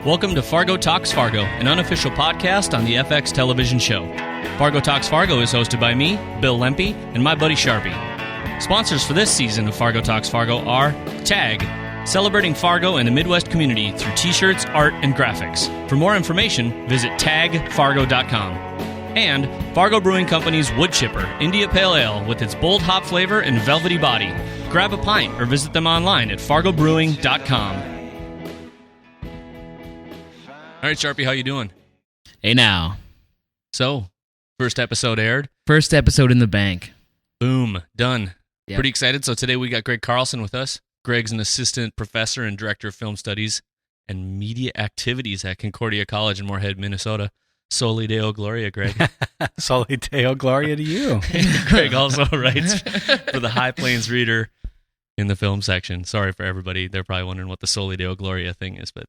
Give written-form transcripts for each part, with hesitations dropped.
Welcome to Fargo Talks Fargo, an unofficial podcast on the FX television show. Fargo Talks Fargo is hosted by me, Bill Lempe, and my buddy Charpie. Sponsors for this season of Fargo Talks Fargo are TAG, celebrating Fargo and the Midwest community through t-shirts, art, and graphics. For more information, visit tagfargo.com. And Fargo Brewing Company's Wood Chipper India Pale Ale with its bold hop flavor and velvety body. Grab a pint or visit them online at fargobrewing.com. All right, Charpie, how you doing? Hey now. So, first episode aired. First episode in the bank. Boom, done. Yep. Pretty excited. So today we got Greg Carlson with us. Greg's an assistant professor and director of film studies and media activities at Concordia College in Moorhead, Minnesota. Soli Deo Gloria, Greg. Soli Deo Gloria to you. Greg also writes for the High Plains Reader in the film section. Sorry for everybody. They're probably wondering what the Soli Deo Gloria thing is, but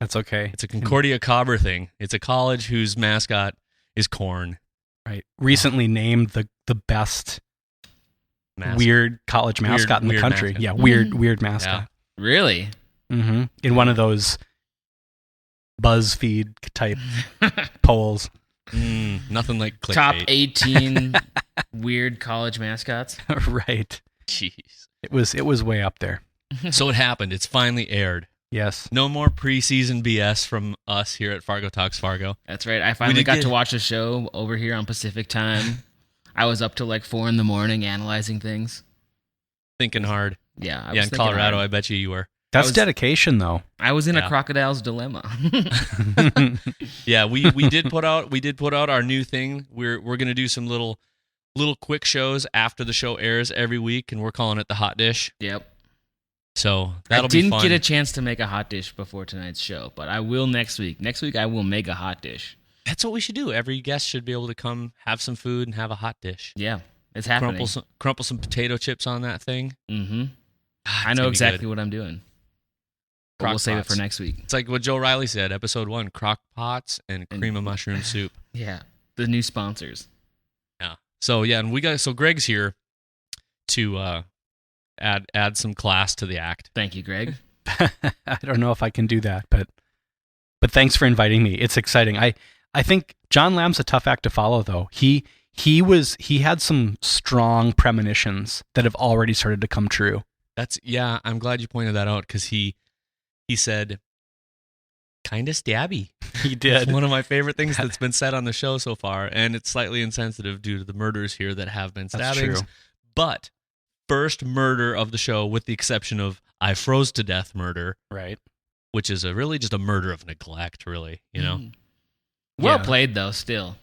that's okay. It's a Concordia Cobber thing. It's a college whose mascot is corn. Right. Recently named the best weird college mascot in the country. Mascot. Yeah, weird mascot. Yeah. Really? Mm-hmm. In one of those BuzzFeed type polls. Nothing like clickbait. Top 18 weird college mascots. Right. Jeez. It was way up there. So it happened. It's finally aired. Yes. No more preseason BS from us here at Fargo Talks Fargo. That's right. I finally got to watch a show over here on Pacific time. I was up till like 4 a.m. analyzing things. Thinking hard. Yeah. I in was Colorado, hard. I bet you were. That's dedication, though. I was in a crocodile's dilemma. Yeah, we did put out our new thing. We're gonna do some little quick shows after the show airs every week, and we're calling it the Hot Dish. Yep. So that'll be fun. I didn't get a chance to make a hot dish before tonight's show, but I will next week. Next week I will make a hot dish. That's what we should do. Every guest should be able to come have some food and have a hot dish. Yeah, it's happening. Crumple some potato chips on that thing. Mm-hmm. I know exactly what I'm doing. But we'll save it for next week. It's like what Joe Riley said, episode 1, crock pots and cream of mushroom soup. Yeah, the new sponsors. Yeah. So yeah, and so Greg's here to add some class to the act. Thank you, Greg. I don't know if I can do that, but thanks for inviting me. It's exciting. I think John Lamb's a tough act to follow, though. He had some strong premonitions that have already started to come true. I'm glad you pointed that out, because he said, kind of stabby. He did. It's one of my favorite things that's been said on the show so far, and it's slightly insensitive due to the murders here that have been stabbings. That's true. But first murder of the show, with the exception of I froze to death murder, right? Which is really just a murder of neglect, really, you know? Well played, though, still.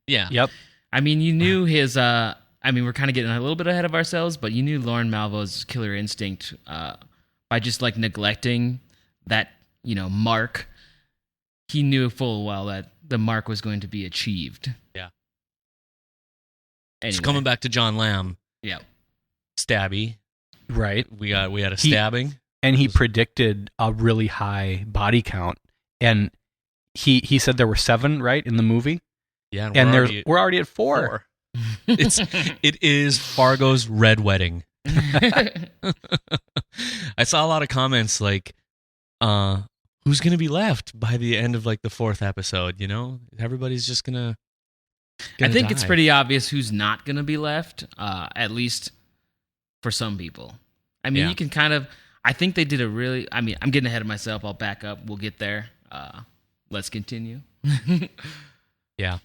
Yeah. Yep. I mean, you knew his... we're kind of getting a little bit ahead of ourselves, but you knew Lauren Malvo's killer instinct by just, like, neglecting that, mark. He knew full well that the mark was going to be achieved. Yeah. Anyway. So coming back to John Lamb. Yeah. Stabby. Right. We had a stabbing. And he predicted a really high body count. And he said there were 7, right, in the movie? Yeah. And we're already at 4. It is Fargo's Red Wedding. I saw a lot of comments like, who's going to be left by the end of like the 4th episode, Everybody's just going to I think it's pretty obvious who's not going to be left, at least for some people. I mean, you can kind of... I think they did I'm getting ahead of myself. I'll back up. We'll get there. Let's continue. Yeah.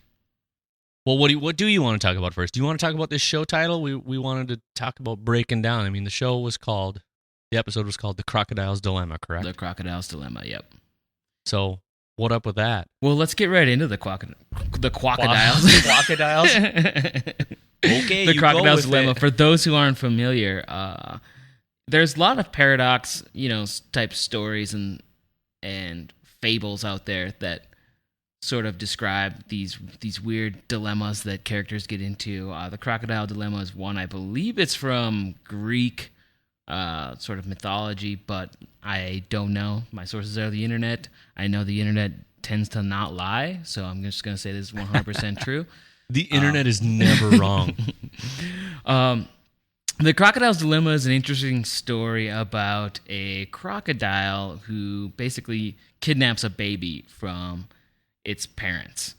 Well, what do you want to talk about first? Do you want to talk about this show title? We wanted to talk about breaking down. I mean, the episode was called The Crocodile's Dilemma, correct? The Crocodile's Dilemma, yep. So, what up with that? Well, let's get right into the crocodiles. Crocodiles? Okay, The Crocodile's Dilemma. It. For those who aren't familiar, there's a lot of paradox, type stories and fables out there that sort of describe these weird dilemmas that characters get into. The crocodile dilemma is one. I believe it's from Greek sort of mythology, but I don't know. My sources are the internet. I know the internet tends to not lie, so I'm just going to say this is 100% true. The internet is never wrong. The Crocodile's Dilemma is an interesting story about a crocodile who basically kidnaps a baby from its parents.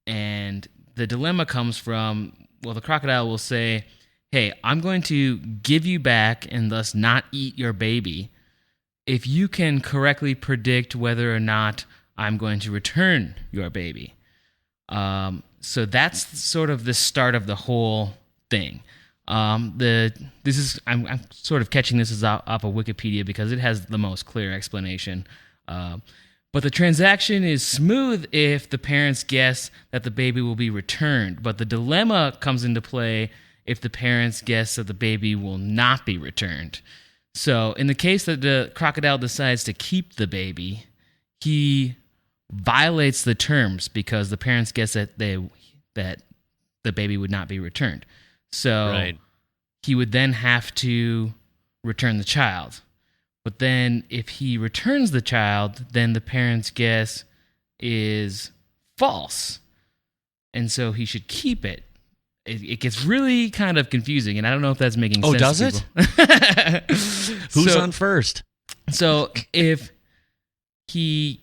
And the dilemma comes from, well, the crocodile will say, hey, I'm going to give you back and thus not eat your baby if you can correctly predict whether or not I'm going to return your baby. So that's sort of the start of the whole thing. I'm sort of catching this off of Wikipedia because it has the most clear explanation. But the transaction is smooth if the parents guess that the baby will be returned. But the dilemma comes into play if the parents guess that the baby will not be returned. So in the case that the crocodile decides to keep the baby, he violates the terms because the parents guess that the baby would not be returned. So he would then have to return the child. But then if he returns the child, then the parents' guess is false. And so he should keep it. It gets really kind of confusing, and I don't know if that's making sense. Oh, does it? Who's on first? So if he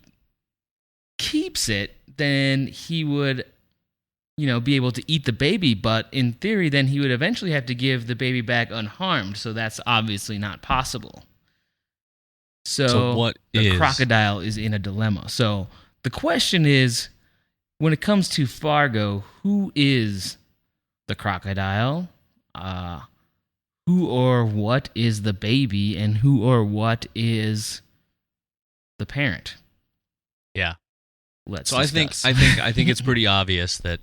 keeps it, then he would, be able to eat the baby. But in theory, then he would eventually have to give the baby back unharmed. So that's obviously not possible. So the crocodile is in a dilemma. So the question is, when it comes to Fargo, who is the crocodile? Who or what is the baby? And who or what is the parent? Yeah. Let's So discuss. I think it's pretty obvious that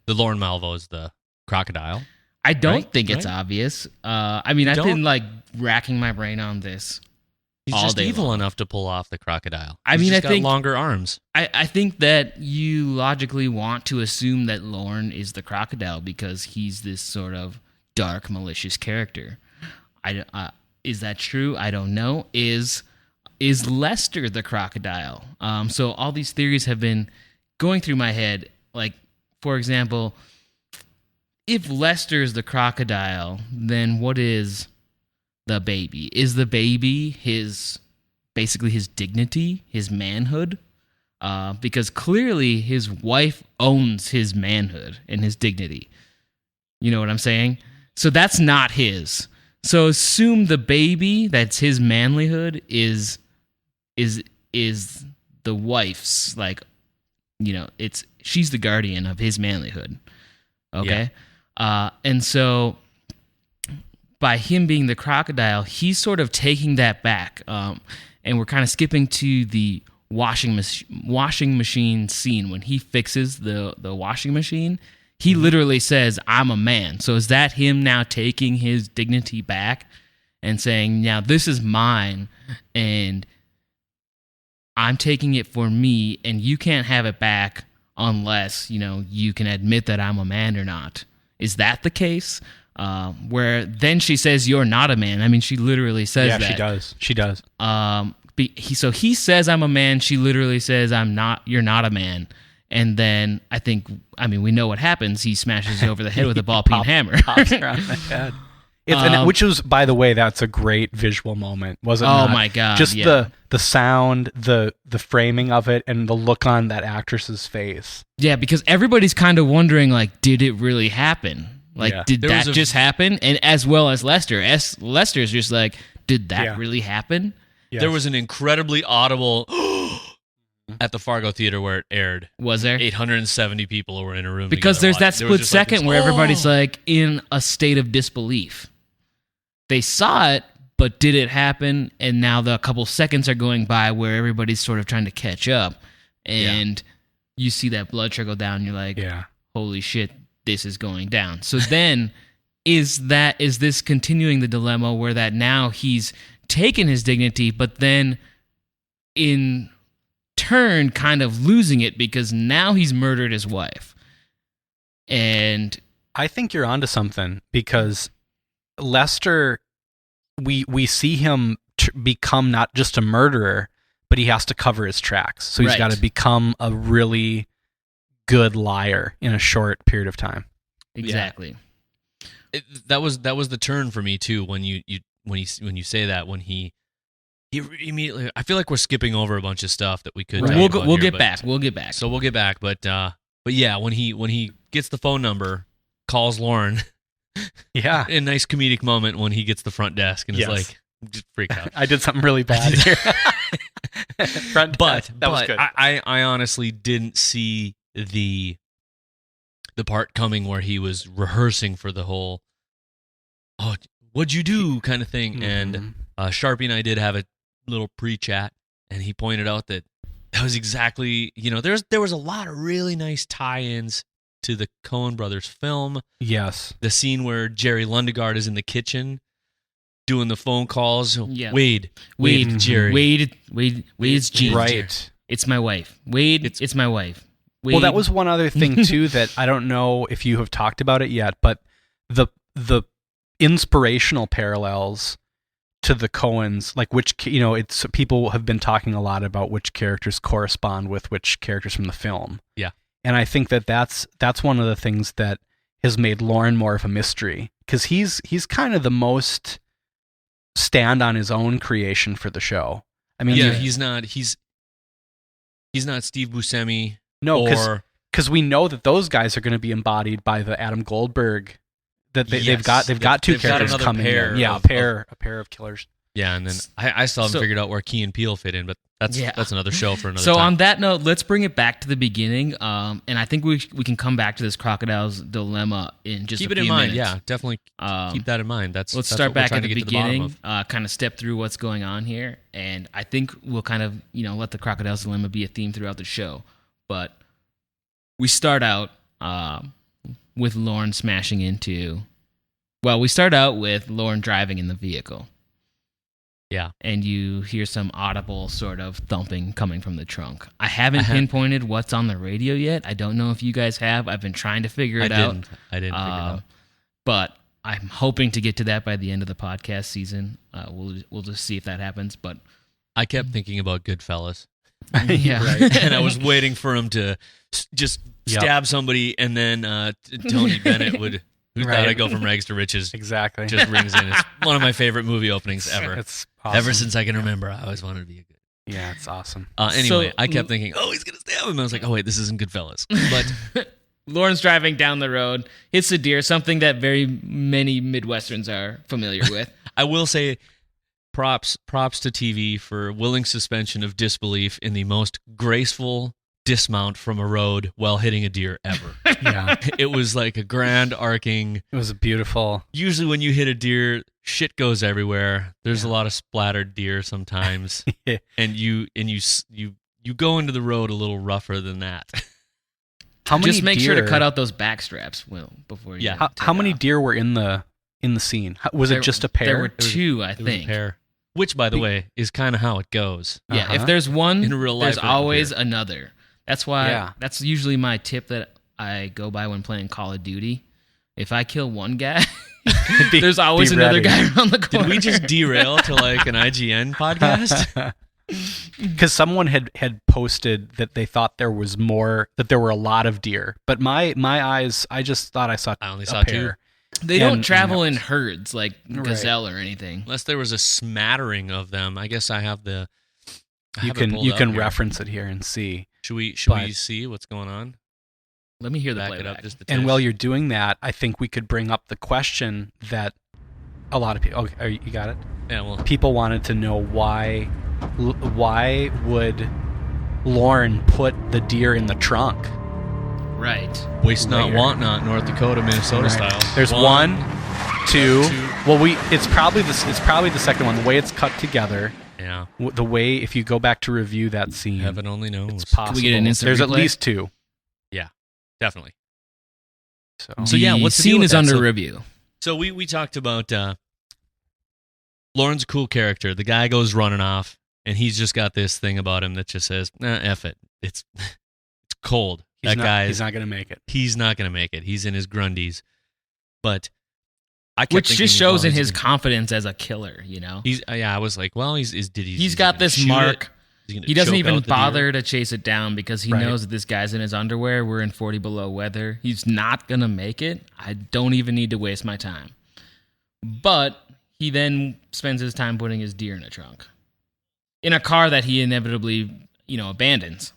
the Lorne Malvo is the crocodile. I don't think it's obvious. I've been racking my brain on this. He's all just day evil long. enough to pull off the crocodile. I He's think got longer arms. I think that you logically want to assume that Lorne is the crocodile because he's this sort of dark, malicious character. Is that true? I don't know. Is Lester the crocodile? So all these theories have been going through my head. Like, for example, if Lester is the crocodile, then what is the baby? Is the baby basically his dignity, his manhood? Because clearly his wife owns his manhood and his dignity. You know what I'm saying? So that's not his. So assume the baby, that's his manlyhood, is the wife's, she's the guardian of his manlyhood. Okay? Yeah. And so by him being the crocodile, he's sort of taking that back. And we're kind of skipping to the washing machine scene when he fixes the washing machine. He literally says, I'm a man. So is that him now taking his dignity back and saying, now this is mine and I'm taking it for me and you can't have it back unless, you can admit that I'm a man or not. Is that the case? Where then she says, you're not a man. I mean, she literally says that. Yeah, she does. So he says, I'm a man. She literally says, you're not a man. And then we know what happens. He smashes you over the head with a ball-peen hammer. Pops her on the head. Which was, by the way, that's a great visual moment, wasn't it? Oh not? My God. Just yeah. the sound, the framing of it, and the look on that actress's face. Yeah, because everybody's kind of wondering, did it really happen? Did that just happen? And as well as Lester. Lester's just like, did that really happen? Yes. There was an incredibly audible at the Fargo Theater where it aired. Was there? 870 people were in a room. Because there's that split second where everybody's in a state of disbelief. They saw it, but did it happen? And now a couple seconds are going by where everybody's sort of trying to catch up. And you see that blood trickle down. And you're like, holy shit, this is going down. So then is this continuing the dilemma where that now he's taken his dignity, but then in turn kind of losing it because now he's murdered his wife? And I think you're onto something because Lester, we see him become not just a murderer, but he has to cover his tracks. So he's got to become a really good liar in a short period of time. Exactly. that was the turn for me too when you say that, when he immediately. I feel like we're skipping over a bunch of stuff that we could. Right. We'll get back. So we'll get back, but yeah, when he gets the phone number, calls Lauren. Yeah, a nice comedic moment when he gets the front desk and is like, just freak out. I did something really bad here. But that was good. I honestly didn't see the part coming where he was rehearsing for the whole, oh, what'd you do kind of thing. Mm-hmm. And Charpie and I did have a little pre-chat, and he pointed out that was exactly, there was a lot of really nice tie-ins to the Coen brothers film. Yes. The scene where Jerry Lundegaard is in the kitchen doing the phone calls. Yeah. Wade, Jerry. Wade's G. Right. It's my wife. Wade, it's my wife. Wade. Well, that was one other thing too that I don't know if you have talked about it yet, but the inspirational parallels to the Coens, like which, it's people have been talking a lot about which characters correspond with which characters from the film. Yeah. And I think that's one of the things that has made Lorne more of a mystery, because he's kind of the most stand on his own creation for the show. I mean, yeah, he's not Steve Buscemi. No, because we know that those guys are going to be embodied by the Adam Goldberg. That they've got two characters coming in. Yeah, a pair of killers. Yeah, and then I still haven't figured out where Key and Peele fit in, but that's another show for another time. So on that note, let's bring it back to the beginning, and I think we can come back to this crocodile's dilemma in just keep a it in few mind. minutes. Yeah, definitely keep that in mind. Let's start back at the beginning, kind of step through what's going on here, and I think we'll kind of let the crocodile's dilemma be a theme throughout the show. But we start out with Lorne smashing into. Well, we start out with Lorne driving in the vehicle. Yeah. And you hear some audible sort of thumping coming from the trunk. I haven't pinpointed what's on the radio yet. I don't know if you guys have. I've been trying to figure it out. I didn't figure it out. But I'm hoping to get to that by the end of the podcast season. We'll just see if that happens. But I kept thinking about Goodfellas. Yeah. Right. And I was waiting for him to just stab somebody, and then Tony Bennett would... Who thought I'd go from rags to riches? Exactly. Just rings in. It's one of my favorite movie openings ever. It's awesome. Ever since I can remember, I always wanted to be a good. Yeah, it's awesome. Anyway, I kept thinking, oh, he's going to stab him. I was like, oh, wait, this isn't Goodfellas. But Lorne's driving down the road, hits a deer, something that very many Midwesterns are familiar with. I will say props to TV for willing suspension of disbelief in the most graceful dismount from a road while hitting a deer ever. Yeah. It was like a grand arcing. It was beautiful. Usually when you hit a deer, shit goes everywhere. There's a lot of splattered deer sometimes. Yeah. And you go into the road a little rougher than that. How many Just make deer, sure to cut out those back straps, Will, before you How many deer were in the scene? Was it just a pair? There were two, I think. A pair. Which, by the way, is kind of how it goes. Yeah, if there's one, in real life, there's always another. That's why. That's usually my tip that I go by when playing Call of Duty. If I kill one guy, there's always another guy around the corner. Did we just derail to like an IGN podcast? Because someone had posted that they thought there was more, that there were a lot of deer. But my eyes, I just thought I only saw two. They don't travel in herds like gazelle or anything. Unless there was a smattering of them. I guess I have the. You can reference it here and see. Should we see what's going on? Let me hear the Back playback. it up just a and while you're doing that, I think we could bring up the question that a lot of people. Okay, you got it. Yeah. Well, people wanted to know why would Lorne put the deer in the trunk? Right. Waste not, want not, North Dakota, Minnesota style. There's one, two. Well, it's probably the second one. The way it's cut together. Yeah. The way, if you go back to review that scene, heaven only knows. It's possible. Can we get an instant There's replay? at least two. Yeah, definitely. So yeah, what's the scene is under review. So we talked about Lorne's a cool character. The guy goes running off, and he's just got this thing about him that just says, F it. It's cold. He's not going to make it. He's not going to make it. He's in his Grundies. But which just shows in his confidence as a killer, He's I was like, well, he's got this mark. He doesn't even bother to chase it down because he knows that this guy's in his underwear. We're in 40 below weather. He's not going to make it. I don't even need to waste my time. But he then spends his time putting his deer in a trunk. In a car that he inevitably, abandons.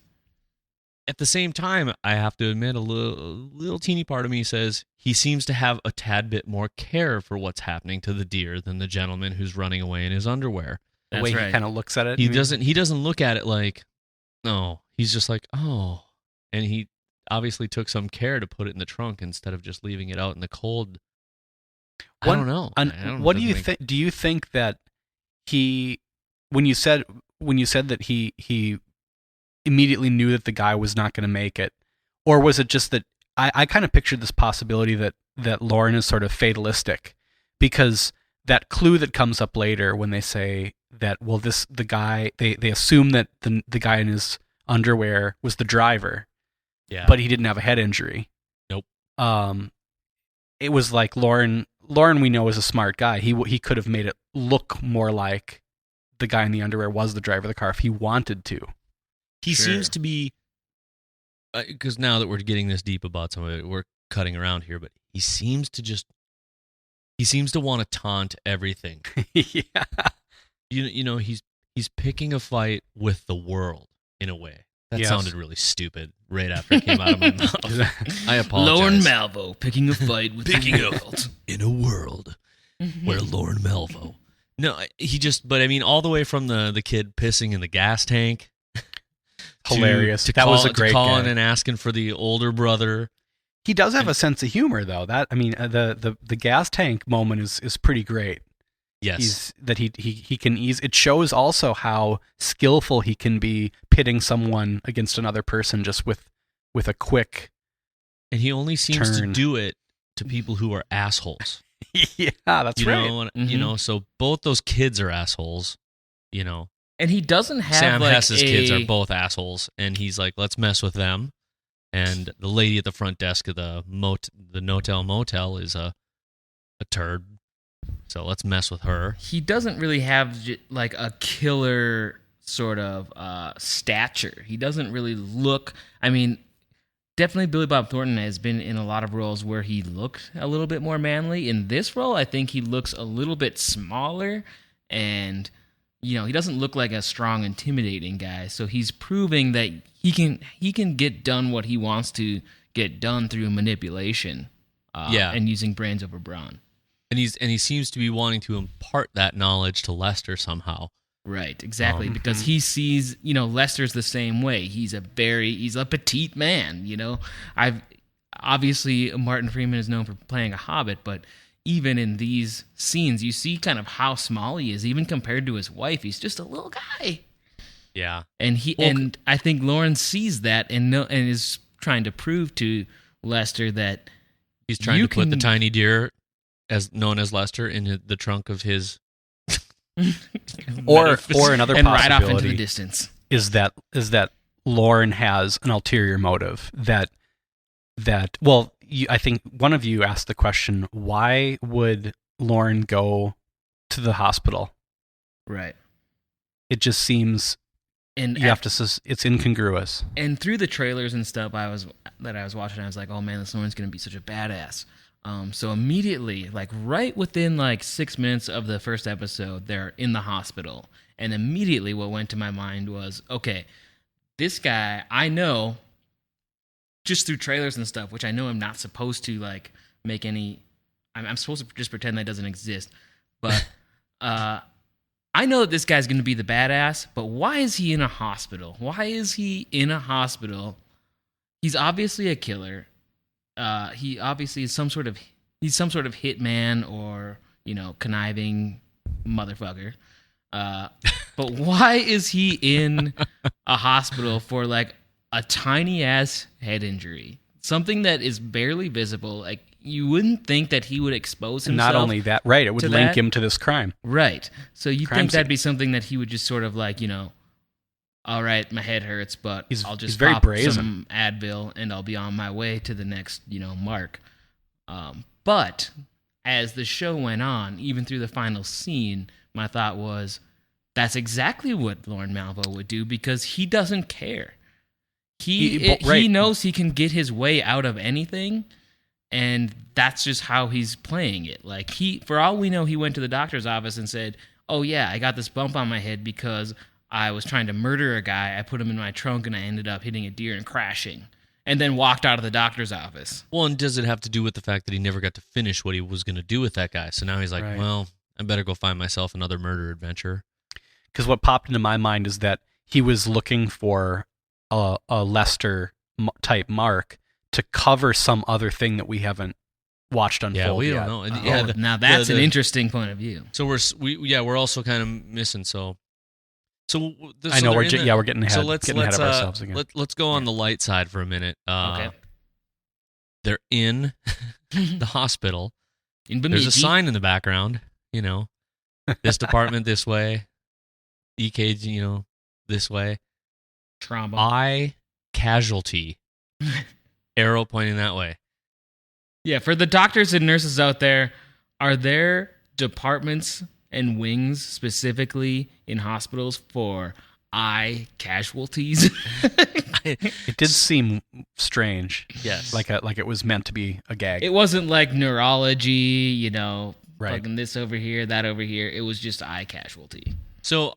At the same time, I have to admit, a little teeny part of me says he seems to have a tad bit more care for what's happening to the deer than the gentleman who's running away in his underwear. The way he kind of looks at it. He doesn't look at it like, no. He's just like, oh. And he obviously took some care to put it in the trunk instead of just leaving it out in the cold. I don't know. What do you think? Do you think that he, when you said that he immediately knew that the guy was not going to make it, or was it just that I kind of pictured this possibility that Lauren is sort of fatalistic, because that clue that comes up later when they say that, well, the guy, they assume that the guy in his underwear was the driver, but he didn't have a head injury. Nope. It was like Lauren we know is a smart guy. He could have made it look more like the guy in the underwear was the driver of the car if he wanted to. He seems to be, because now that we're getting this deep about some of it, we're cutting around here, but he seems to want to taunt everything. Yeah. He's picking a fight with the world in a way. That sounded really stupid right after it came out of my mouth. I apologize. Lauren Malvo picking a fight with the world. In a world where Lauren Malvo. No, but I mean, all the way from the kid pissing in the gas tank. Hilarious. Was a great calling guy. And asking for the older brother. He does have a sense of humor, though. The gas tank moment is pretty great. Yes, he can ease. It shows also how skillful he can be pitting someone against another person just with a quick. And he only seems turn. to do it to people who are assholes. Yeah, that's right. So both those kids are assholes. And he doesn't have Sam Hess's kids are both assholes, and he's like, let's mess with them. And the lady at the front desk of the Notel Motel is a turd, so let's mess with her. He doesn't really have like a killer sort of stature. He doesn't really look. I mean, definitely Billy Bob Thornton has been in a lot of roles where he looked a little bit more manly. In this role, I think he looks a little bit smaller and. He doesn't look like a strong, intimidating guy. So he's proving that he can get done what he wants to get done through manipulation. And using brains over brawn. And he seems to be wanting to impart that knowledge to Lester somehow. Right, exactly, because he sees Lester's the same way. He's a petite man. Obviously Martin Freeman is known for playing a hobbit, but. Even in these scenes, you see kind of how small he is, even compared to his wife. He's just a little guy. Yeah, and I think Lauren sees that and is trying to prove to Lester that he's trying to put the tiny deer, as known as Lester, in the trunk of his. or another and possibility ride off into the distance is that Lauren has an ulterior motive that. I think one of you asked the question, why would Lauren go to the hospital? Right. It just seems it's incongruous. And through the trailers and stuff I was watching, I was like, oh man, this Lauren's going to be such a badass. So immediately, like right within like 6 minutes of the first episode, they're in the hospital. And immediately what went to my mind was, okay, this guy, I know... just through trailers and stuff, which I know I'm not supposed to like make any. I'm supposed to just pretend that doesn't exist. But I know that this guy's going to be the badass. But why is he in a hospital? Why is he in a hospital? He's obviously a killer. He obviously is some sort of hitman or conniving motherfucker. But why is he in a hospital for like a tiny ass head injury, something that is barely visible? Like you wouldn't think that he would expose himself. Not only that, right? It would link him to this crime, right? So you think that'd be something that he would just sort of like, all right, my head hurts, but I'll just pop some Advil and I'll be on my way to the next, mark. But as the show went on, even through the final scene, my thought was, That's exactly what Lorne Malvo would do because he doesn't care. He knows he can get his way out of anything, and that's just how he's playing it. Like for all we know, he went to the doctor's office and said, "Oh yeah, I got this bump on my head because I was trying to murder a guy. I put him in my trunk and I ended up hitting a deer and crashing." And then walked out of the doctor's office. Well, and does it have to do with the fact that he never got to finish what he was going to do with that guy? So now he's like, well, I better go find myself another murder adventure. Because what popped into my mind is that he was looking for a Lester-type mark to cover some other thing that we haven't watched unfold Yeah, we yet. don't know. Now that's an interesting point of view. So we're also kind of missing. I know we're getting ahead. So let's ahead of ourselves again. Let's go on the light side for a minute. Okay. They're in the hospital. In Bemidji. There's a sign in the background. This department this way, EKG, this way. Trauma. Eye casualty. Arrow pointing that way. Yeah, for the doctors and nurses out there, are there departments and wings specifically in hospitals for eye casualties? It did seem strange. Yes. Like it was meant to be a gag. It wasn't like neurology, right. Fucking this over here, that over here. It was just eye casualty. So,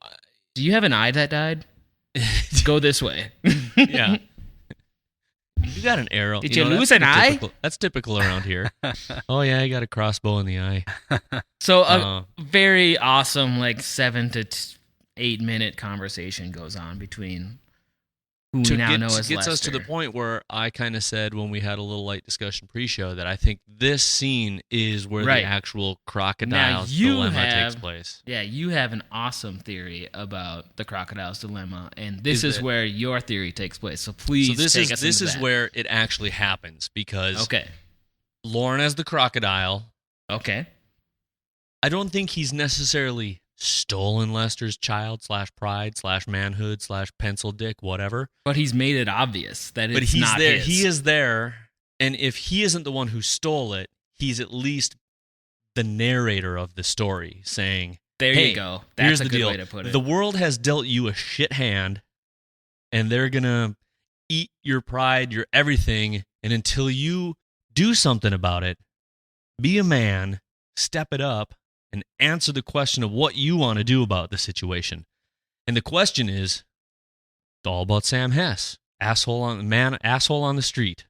do you have an eye that died? Go this way. Yeah. You got an arrow. Did you lose an eye? That's typical around here. Oh, yeah, you got a crossbow in the eye. So a very awesome, 7 to 8 minute conversation goes on between who we now know as gets Lester. us to the point where I kind of said when we had a little light discussion pre-show that I think this scene is where the actual crocodile's dilemma takes place. Yeah, you have an awesome theory about the crocodile's dilemma, and this is where your theory takes place. So please take us into this is that. where it actually happens because Okay. Lauren as the crocodile. Okay. I don't think he's necessarily stolen Lester's child /pride /manhood /pencil dick, whatever. But he's made it obvious that it's he's not there. his. He is there, and if he isn't the one who stole it, he's at least the narrator of the story, saying, There hey, you go. That's here's a the good deal. way to put it. The world has dealt you a shit hand, and they're gonna eat your pride, your everything, and until you do something about it, be a man, step it up, and answer the question of what you want to do about the situation. And the question is all about Sam Hess, asshole on the street,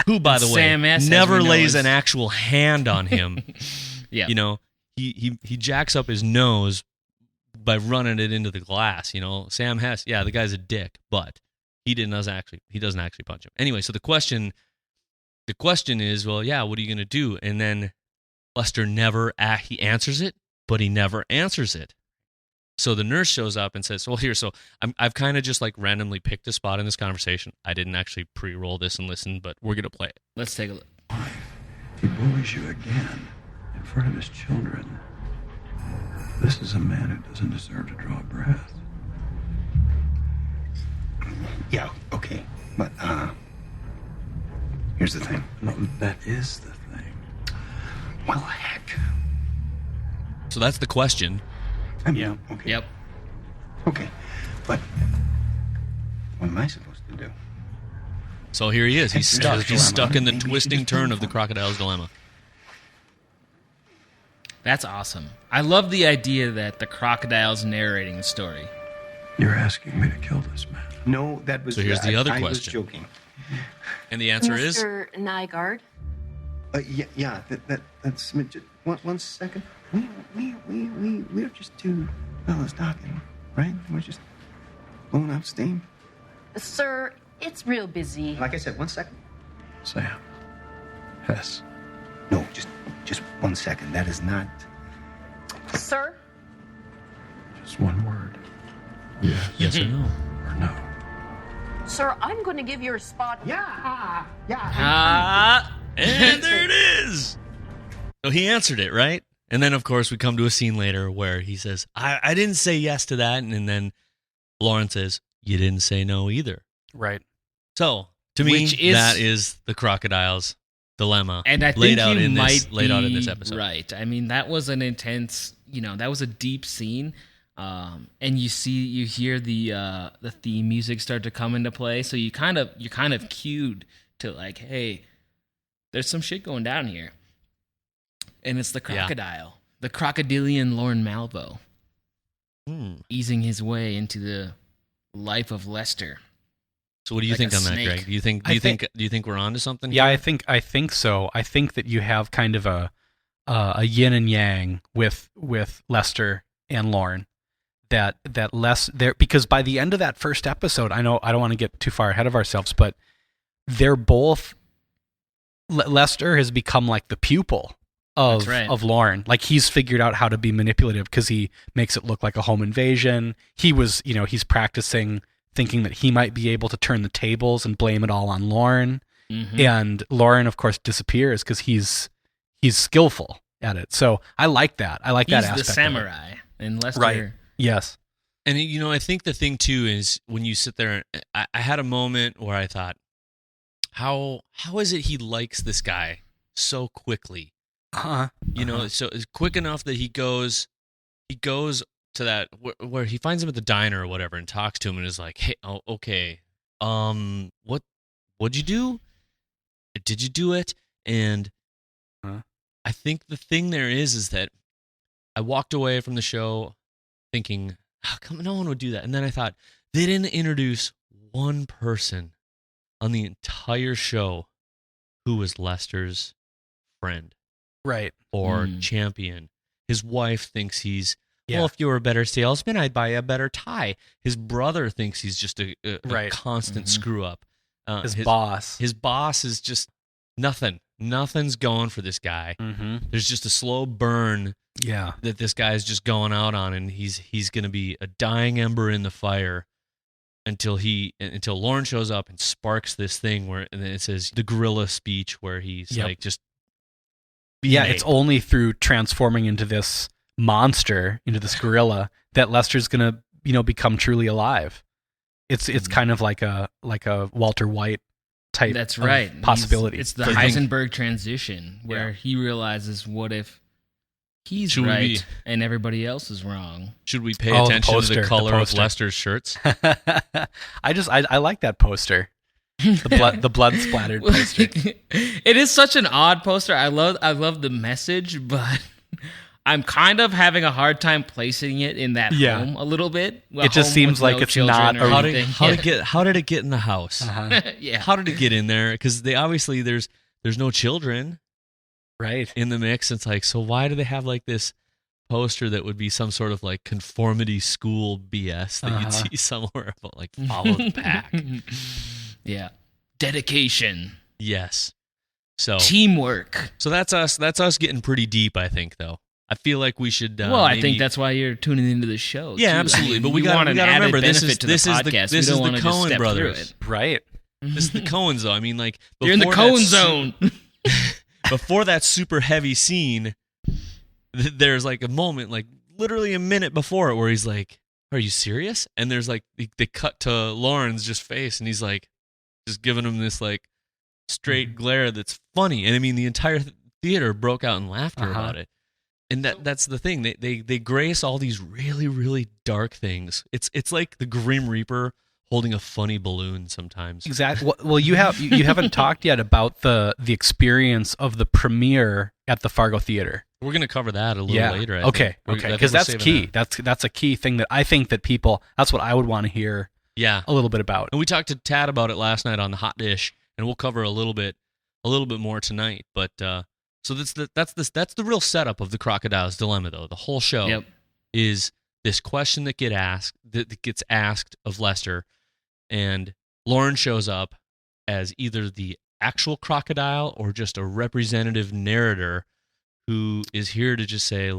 who, by the way, Sam Hess, never lays an actual hand on him. Yeah, he jacks up his nose by running it into the glass. Sam Hess, yeah, the guy's a dick, but he doesn't actually punch him. Anyway, so the question is, well, yeah, what are you going to do? And then Lester he answers it, but he never answers it. So the nurse shows up and says, well, I've kind of just randomly picked a spot in this conversation. I didn't actually pre-roll this and listen, but we're going to play it. Let's take a look. Why? He bullies you again in front of his children. This is a man who doesn't deserve to draw a breath. Yeah, okay. But, here's the thing. No, that is the thing. Well, heck. So that's the question. I mean, okay. Yep. Okay, but what am I supposed to do? So here he is. He's stuck. He's stuck in the twisting turn of the crocodile's dilemma. That's awesome. I love the idea that the crocodile's narrating the story. You're asking me to kill this man. No, that was... So here's the other I was question. joking. And the answer is... Mr. Nygaard? That's... Just one second. We're just two fellas talking, right? We're just blowing off steam. Sir, it's real busy. Like I said, 1 second. Sam. Hess. No, just 1 second. That is not... Sir? Just one word. Yes. Yes or no? Or no. Sir, I'm going to give you a spot. Yeah. And there it is. So he answered it, right? And then, of course, we come to a scene later where he says, I didn't say yes to that. And then Lauren says, you didn't say no either. Right. So, to me, that is the crocodile's dilemma. And I think laid out you in might laid out in this episode. Right. I mean, that was an intense, that was a deep scene. And you hear the theme music start to come into play, so you're kind of cued to like, hey, there's some shit going down here, and it's the crocodile, the crocodilian Lorne Malvo, easing his way into the life of Lester. So what do you think on that, Greg? Do you think we're onto something? Yeah, here? I think so. I think that you have kind of a yin and yang with Lester and Lorne. That less there, because by the end of that first episode, I know I don't want to get too far ahead of ourselves, but they're both. Lester has become like the pupil of Lorne. Like he's figured out how to be manipulative because he makes it look like a home invasion. He's practicing thinking that he might be able to turn the tables and blame it all on Lorne. Mm-hmm. And Lorne, of course, disappears because he's skillful at it. So I like that. I like that aspect. He's the samurai, and Lester. Right. Yes. And I think the thing too is when you sit there, I had a moment where I thought, how is it he likes this guy so quickly? So it's quick enough that he goes to that where he finds him at the diner or whatever and talks to him and is like, hey, oh, okay, what'd you do? Did you do it? And I think the thing there is that I walked away from the show thinking, how come no one would do that? And then I thought, they didn't introduce one person on the entire show who was Lester's friend. Right. Or champion. His wife thinks he's, well, if you were a better salesman, I'd buy you a better tie. His brother thinks he's just a constant screw up. His boss. His boss is just nothing. Nothing's going for this guy. Mm-hmm. There's just a slow burn that this guy's just going out on, and he's going to be a dying ember in the fire until Lorne shows up and sparks this thing and then it says the gorilla speech where he's like just it's only through transforming into this monster, into this gorilla, that Lester's going to become truly alive. It's kind of like a Walter White type. That's right. Possibility. It's the Heisenberg transition where he realizes, what if he's right and everybody else is wrong? Should we pay attention to the color of Lester's shirts? I like that poster. The blood splattered poster. It is such an odd poster. I love the message, but I'm kind of having a hard time placing it in that home a little bit. It just seems like it's not. How did it get in the house? How did it get in there? Because there's no children, right, in the mix. It's like, so why do they have like this poster that would be some sort of like conformity school BS that you'd see somewhere about like follow the pack? Yeah, dedication. Yes. So teamwork. So that's us getting pretty deep, I think, though. I feel like we should. I think that's why you're tuning into the show. Yeah, too. absolutely. But we got to remember this is the Coen brothers, right? This is the Coens, though. I mean, like you're in the Coen zone. Before that super heavy scene, there's like a moment, like literally a minute before it, where he's like, "Are you serious?" And there's like they cut to Lorne's just face, and he's like, just giving him this like straight glare that's funny. And I mean, the entire theater broke out in laughter about it. And that's the thing. They grace all these really, really dark things. It's like the Grim Reaper holding a funny balloon sometimes. Exactly. Well, you haven't talked yet about the experience of the premiere at the Fargo Theater. We're going to cover that a little later. Okay. Because that's key. That's a key thing that I think that people. That's what I would want to hear. Yeah. A little bit about. And we talked to Tad about it last night on the Hot Dish, and we'll cover a little bit more tonight. But so that's the real setup of the Crocodile's Dilemma, though. The whole show is this question that gets asked of Lester, and Lorne shows up as either the actual crocodile or just a representative narrator who is here to just say,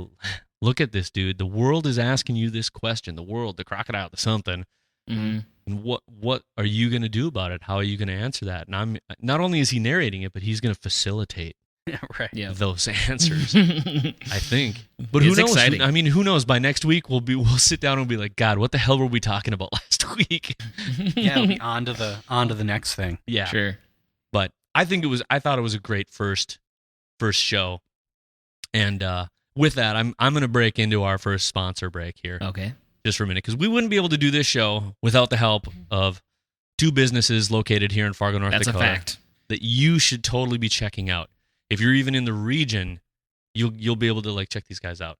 "Look at this, dude. The world is asking you this question. The world, the crocodile, the something." Mm-hmm. And what are you going to do about it? How are you going to answer that? And not only is he narrating it, but he's going to facilitate those answers. I think. But who knows? Exciting. I mean, who knows? By next week, we'll sit down and be like, God, what the hell were we talking about last week? It'll be on to the next thing. Yeah, sure. But I thought it was a great first show, and with that, I'm going to break into our first sponsor break here. Okay. Just for a minute, because we wouldn't be able to do this show without the help of two businesses located here in Fargo, North Dakota. That's a fact. That you should totally be checking out. If you're even in the region, you'll be able to like check these guys out.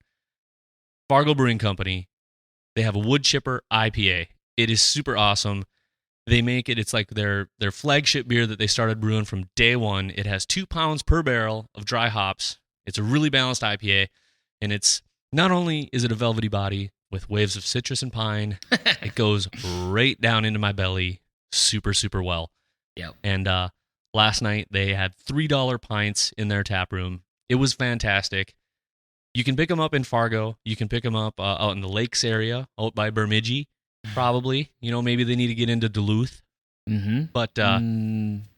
Fargo Brewing Company, they have a wood chipper IPA. It is super awesome. They make it, it's like their flagship beer that they started brewing from day one. It has 2 pounds per barrel of dry hops. It's a really balanced IPA, and it's not only is it a velvety body with waves of citrus and pine, it goes right down into my belly super, super well. Yep. And last night they had $3 pints in their tap room. It was fantastic. You can pick them up in Fargo. You can pick them up out in the lakes area, out by Bemidji, probably. Maybe they need to get into Duluth. Mm-hmm. But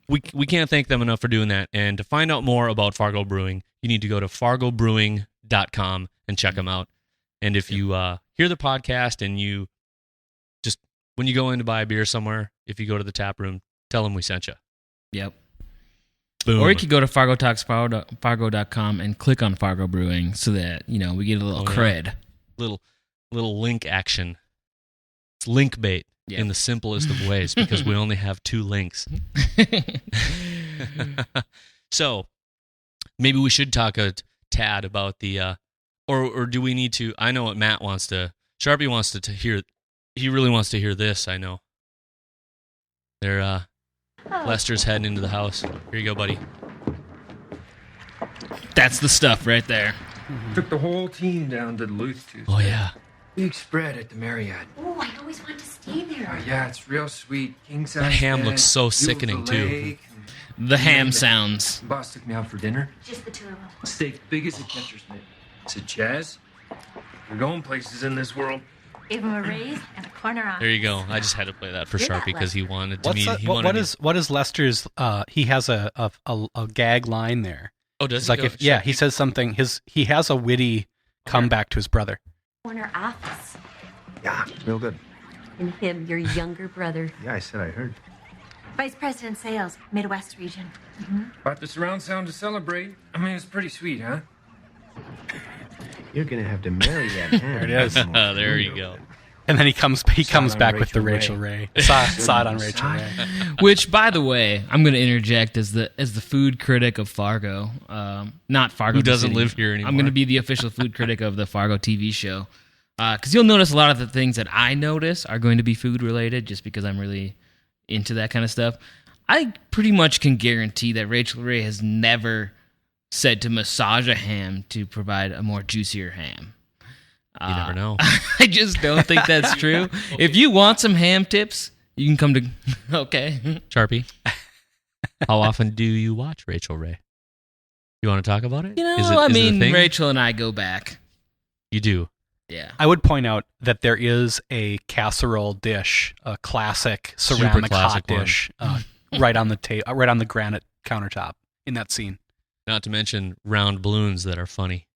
we can't thank them enough for doing that. And to find out more about Fargo Brewing, you need to go to fargobrewing.com and check them out. And if you hear the podcast and you just, when you go in to buy a beer somewhere, if you go to the tap room, tell them we sent you. Yep. Boom. Or you could go to fargo.com and click on Fargo Brewing so that, we get a little cred. Little link action. It's link bait in the simplest of ways because we only have 2 links. So maybe we should talk a tad about the, or do we need to? I know what Matt wants to. Charpie wants to hear. He really wants to hear this. I know. They're Lester's heading into the house. Here you go, buddy. That's the stuff right there. Took the whole team down to Duluth Tuesday. Oh yeah. Big spread at the Marriott. Oh, I always want to stay there. Yeah, it's real sweet. King size That ham bed, looks so view of the sickening, too. lake, The ham sounds. Boss took me out for dinner. Just the 2 of them. Steak big as a catcher's mitt. I said, Chaz, we're going places in this world. Give him a raise and a corner off. There you go. I just had to play that for You're not Charpie because he Lester. wanted to. What is Lester's? He has a gag line there. Oh, does It's he? like go, he says something. He has a witty comeback to his brother. Corner office. Yeah, real good. And him, your younger brother. Yeah, I said I heard. Vice President Sales, Midwest region. Bought the surround sound to celebrate. I mean, it's pretty sweet, huh? You're gonna have to marry that ham. There it is. There you go. And then he comes on back with the Rachel Rachel Ray. Saw it on Rachel Ray. Which, by the way, I'm going to interject as the food critic of Fargo. Not Fargo. Who the doesn't city. live here anymore. I'm going to be the official food critic of the Fargo TV show. Because you'll notice a lot of the things that I notice are going to be food related, just because I'm really into that kind of stuff. I pretty much can guarantee that Rachel Ray has never said to massage a ham to provide a more juicier ham. You never know. I just don't think that's true. If you want some ham tips, you can come to. Okay. Charpie, how often do you watch Rachel Ray? You want to talk about it? You know, Is it a thing? Rachel and I go back. You do. Yeah. I would point out that there is a casserole dish, a classic ceramic classic hot dish, right on the granite countertop in that scene. Not to mention round balloons that are funny.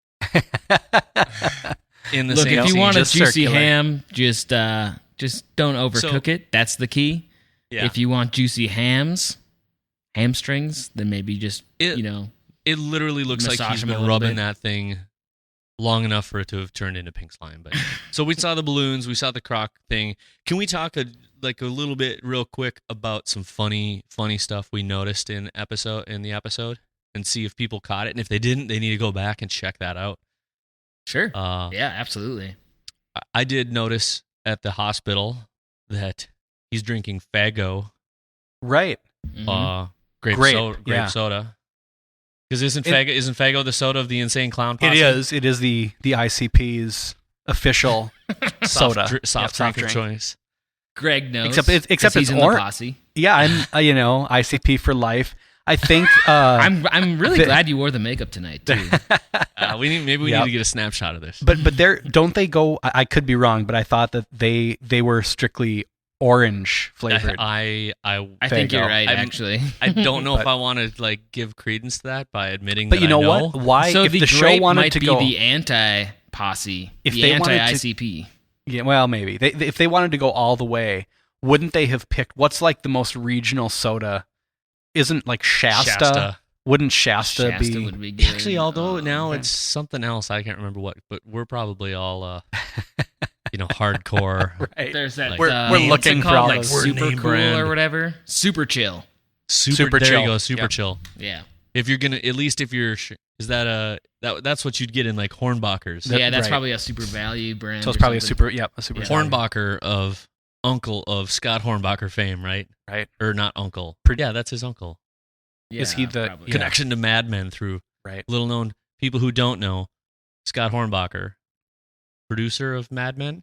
In the Look, same if you scene. want a just juicy circulate. ham, just don't overcook it. That's the key. Yeah. If you want juicy hamstrings, then maybe just It literally looks like massage he's them a been little rubbing bit. that thing long enough for it to have turned into pink slime. But so we saw the balloons, we saw the croc thing. Can we talk a little bit real quick about some funny stuff we noticed in the episode and see if people caught it, and if they didn't, they need to go back and check that out. Sure. Yeah, absolutely. I did notice at the hospital that he's drinking Fargo Right. grape soda. Because isn't Fargo the soda of the Insane Clown Posse? It is the ICP's official soda. Soft drink of choice. Greg knows. Except 'cause he's it's in the orange. posse. Yeah, I'm ICP for life. I think I'm really glad you wore the makeup tonight too. We need to get a snapshot of this. but there don't they go? I could be wrong, but I thought that they were strictly orange flavored. I think you're Fargo. right. Actually, I don't know if I want to give credence to that by admitting But that you know I know. what? Why so if the the show grape wanted might to be go the anti-posse, If the they wanted to- anti-ICP. Yeah, well, maybe if they wanted to go all the way, wouldn't they have picked what's like the most regional soda? Isn't like Shasta Wouldn't Shasta be? would be good. Actually, although now okay. it's something else, I can't remember what, but we're probably all, hardcore. Right. There's that. We're what's looking it for called? all like those super name cool brand. or whatever. Super chill. Super there chill. you go, super Yep. chill. Yeah. If you're gonna, at least if you're, is that that's what you'd get in like Hornbachers. That- Yeah, that's right. probably a super value brand. So it's or probably a something. super Yeah. Hornbacher of uncle of Scott Hornbacher fame, right? Right. Or not uncle. Yeah, that's his uncle. Yeah, Is he the- probably. Yeah. Connection to Mad Men through Right. little known people who don't know. Scott Hornbacher, producer of Mad Men,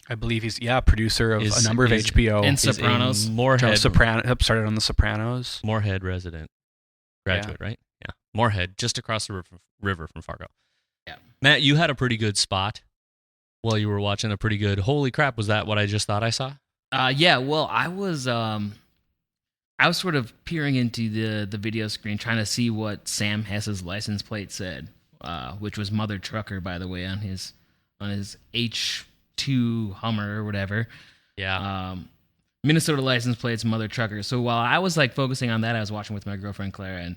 I believe he's producer of Is- a number of is- HBO. And is a Sopranos. Moorhead Started on the Sopranos. Moorhead resident, graduate, right? Yeah, Moorhead, just across the river from Fargo. Yeah. Matt, you had a pretty good spot while you were watching a pretty good. Holy crap! Was that what I just thought I saw? Yeah. Well, I was sort of peering into the video screen, trying to see what Sam Hess's license plate said, which was Mother Trucker, by the way, on his H2 Hummer or whatever. Yeah. Minnesota license plates, Mother Trucker. So while I was like focusing on that, I was watching with my girlfriend Clara, and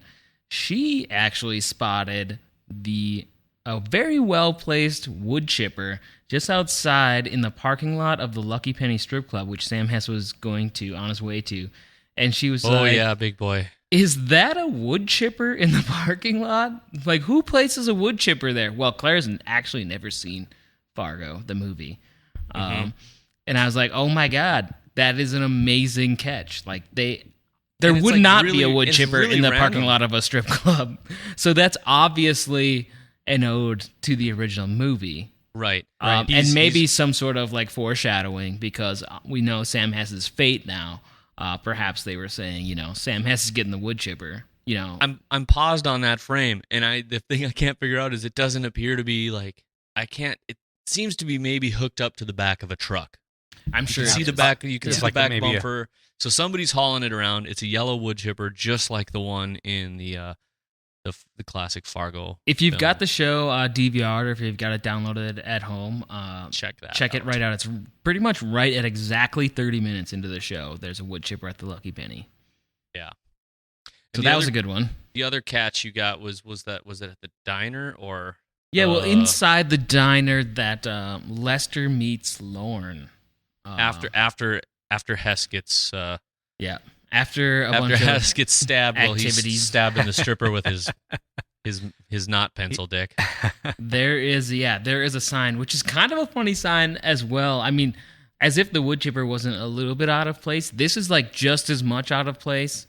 she actually spotted a very well placed wood chipper just outside in the parking lot of the Lucky Penny Strip Club, which Sam Hess was going to on his way to. And she was Oh like, yeah, big boy. "Is that a wood chipper in the parking lot? Like, who places a wood chipper there?" Well, Claire's actually never seen Fargo, the movie. And I was like, "Oh my God, that is an amazing catch." Like, there And would it's, like, not be really- a wood it's chipper really in the random. parking lot of a strip club. So that's obviously an ode to the original movie. Right. And maybe some sort of like foreshadowing, because we know Sam Hess's fate now. Perhaps they were saying, Sam Hess is getting the wood chipper. I'm paused on that frame, and the thing I can't figure out is it doesn't appear to be like it seems to be maybe hooked up to the back of a truck. I'm sure. You can see it the is. back. You can It's see like the back maybe a- bumper. So somebody's hauling it around. It's a yellow wood chipper, just like the one in the classic Fargo. If you've film. got the show DVR'd, or if you've got it downloaded at home, check that. check it right out. It's pretty much right at exactly 30 minutes into the show. There's a wood chipper at the Lucky Penny. Yeah. So And that was a good one. The other catch you got was it at the diner or? Yeah, well, inside the diner that Lester meets Lorne. After Hess gets Yeah. After a bunch Hess of gets stabbed while he's activities. stabbing the stripper with his knot pencil dick. there is a sign, which is kind of a funny sign as well. I mean, as if the wood chipper wasn't a little bit out of place. This is like just as much out of place.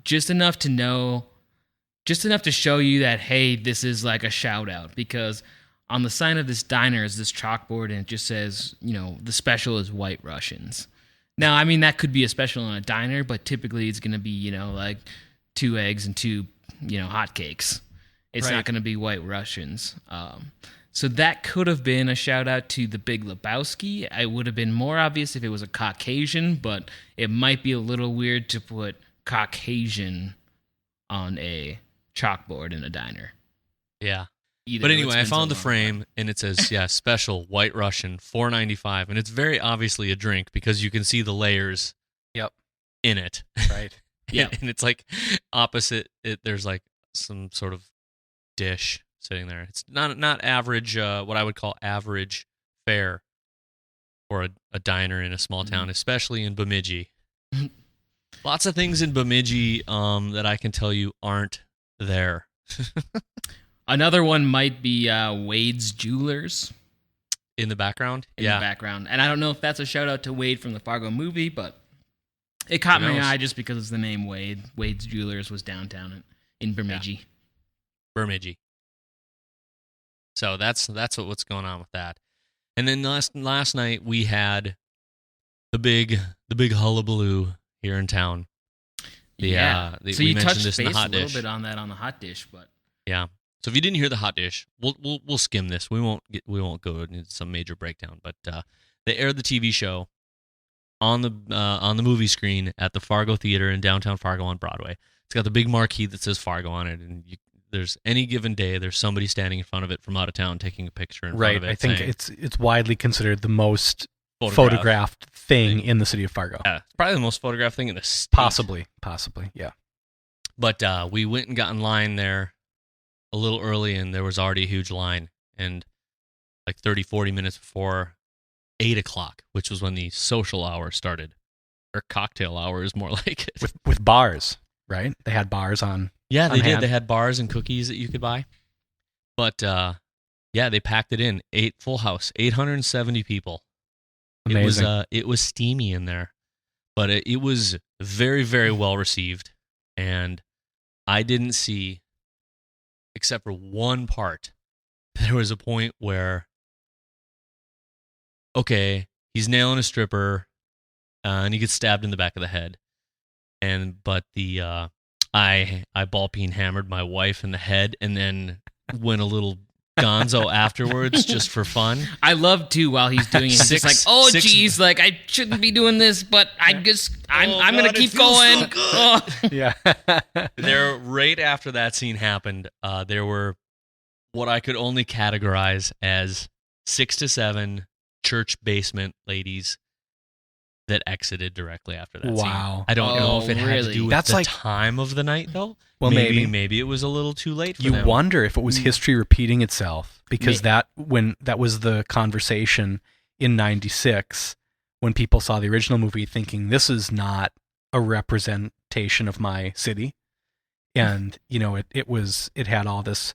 Just enough to show you that, hey, this is like a shout out, because on the sign of this diner is this chalkboard, and it just says, the special is White Russians. Now, I mean, that could be a special in a diner, but typically it's going to be, like 2 eggs and 2, hotcakes. It's Right. not going to be White Russians. So that could have been a shout out to the Big Lebowski. It would have been more obvious if it was a Caucasian, but it might be a little weird to put Caucasian on a chalkboard in a diner. Yeah. Either But way, anyway, it's I been found so the long. frame, and it says, special White Russian, $4.95, and it's very obviously a drink because you can see the layers. Yep. In it. Right. Yeah. And it's like opposite it. There's like some sort of dish sitting there. It's not average. What I would call average fare for a diner in a small town, especially in Bemidji. Lots of things in Bemidji that I can tell you aren't there. Another one might be Wade's Jewelers In the background, in the background. And I don't know if that's a shout out to Wade from the Fargo movie, but it caught Who my knows? eye just because it's the name Wade. Wade's Jewelers was downtown in Bemidji. Bemidji. So that's what's going on with that. And then last night we had the big hullabaloo here in town. So we you mentioned touched this in the base hot a little dish. bit on that on the hot dish, but Yeah. So if you didn't hear the hot dish, we'll skim this. We won't go into some major breakdown. But they aired the TV show on the movie screen at the Fargo Theater in downtown Fargo on Broadway. It's got the big marquee that says Fargo on it, and there's any given day there's somebody standing in front of it from out of town taking a picture in front Right. of it. I think saying, it's widely considered the most Photographed photographed thing in the city of Fargo. Yeah, it's probably the most photographed thing in the state. Possibly. Yeah. But we went and got in line there a little early, and there was already a huge line. And like 30, 40 minutes before 8 o'clock, which was when the social hour started. Or cocktail hour is more like it. With bars, right? They had bars on. Yeah, they on did. hand. They had bars and cookies that you could buy. But yeah, they packed it in. Full house, 870 people. Amazing. It was steamy in there, but it was very, very well received. And I didn't see, except for one part, there was a point where, okay, he's nailing a stripper, and he gets stabbed in the back of the head. But I ball peen hammered my wife in the head, and then went a little gonzo afterwards just for fun. I love too while he's doing it. He's just like, oh geez, like I shouldn't be doing this, but I'm gonna keep going. So Yeah. There, right after that scene happened, there were what I could only categorize as 6 to 7 church basement ladies that exited directly after that scene. Wow. I don't know if it had to really? do with That's the like- time of the night, though. Well, maybe it was a little too late for You them. wonder if it was history repeating itself, because that was the conversation in '96 when people saw the original movie, thinking this is not a representation of my city, and it had all this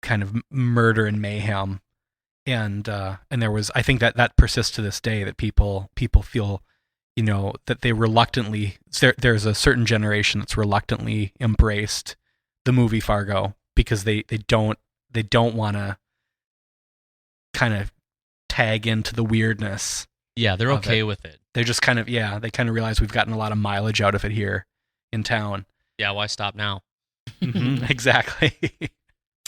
kind of murder and mayhem, and there was, I think that persists to this day, that people feel, that they reluctantly, there's a certain generation that's reluctantly embraced the movie Fargo because they don't want to kind of tag into the weirdness. Yeah, they're of okay it. with it. They're just kind of realize we've gotten a lot of mileage out of it here in town. Yeah, why stop now? Exactly.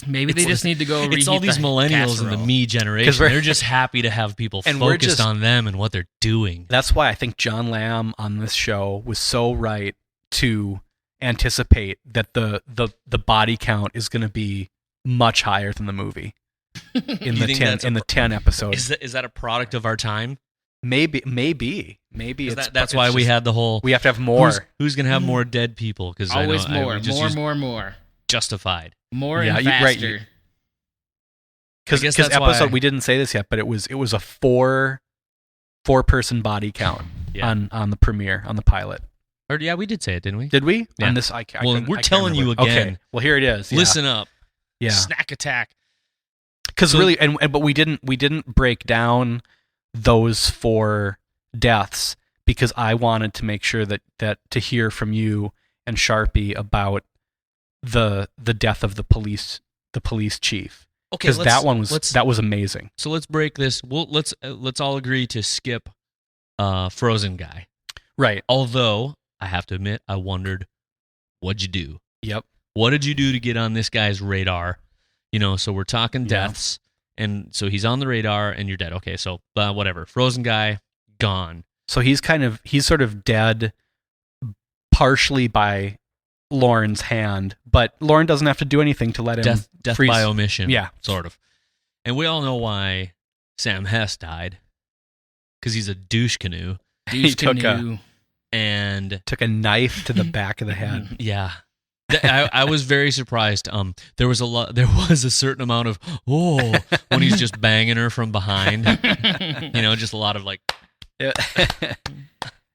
Maybe they just need to go. It's all reheat these the millennials and the casserole. me generation. we're- They're just happy to have people And we're focused just- on them and what they're doing. That's why I think John Lamb on this show was so right to anticipate that the body count is going to be much higher than the movie in You the think 10 that's in the 10 episodes. Is that a product of our time? Maybe That's why we had the whole. we have to have more. Who's going to have more dead people? Because Always more, more more, justified. more, Yeah, and you're right. faster. Because I guess that's episode, why- we didn't say this yet, but it was a four person body count Yeah. on the premiere, on the pilot. Or yeah, we did say it, didn't we? Did we? Yeah. On this, Well, couldn't- we're can't telling you remember. again. Okay. Well, here it is. Yeah. Listen up. Yeah. Snack attack. Because So- really, but we didn't break down those 4 deaths because I wanted to make sure that to hear from you and Charpie about the death of the police chief. Okay, Because that one was amazing. So let's break this. Let's all agree to skip Frozen guy. Right. Although I have to admit, I wondered, what'd you do? Yep. What did you do to get on this guy's radar? So we're talking Yeah. deaths, and so he's on the radar, and you're dead. Okay, so whatever. Frozen guy gone. So he's sort of dead, partially by Lauren's hand, but Lauren doesn't have to do anything to let him Death freeze. by omission. Yeah. sort of. And we all know why Sam Hess died, because he's a douche canoe, Douche took a- canoe. and Took a knife to the back of the head. yeah. I was very surprised. There was a certain amount of when he's just banging her from behind. Just a lot of like, And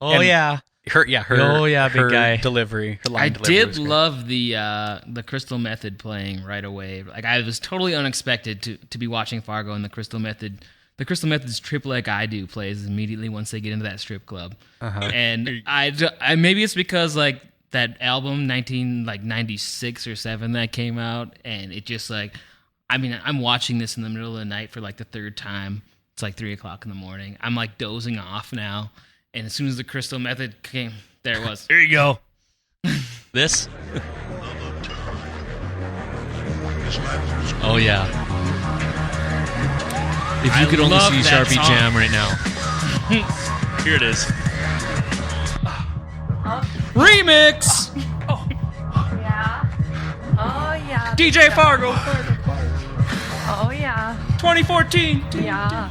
yeah. Her Oh, yeah, big her guy. delivery. Her line I delivery did was great. love the Crystal Method playing right away. Like I was totally unexpected to be watching Fargo and the Crystal Method. The Crystal Method's "Trip Like I Do" plays immediately once they get into that strip club, and I maybe it's because like that album 1996 or 7 that came out, and it just like, I mean, I'm watching this in the middle of the night for like the 3rd time. It's like 3 o'clock in the morning. I'm like dozing off now. And as soon as the Crystal Method came, there it was. Here you go. This? Oh, yeah. If you I could only love see that Sharpie song. Jam right now. Here it is. Remix! Yeah. Oh, yeah. DJ Fargo, Oh, yeah. 2014. Yeah.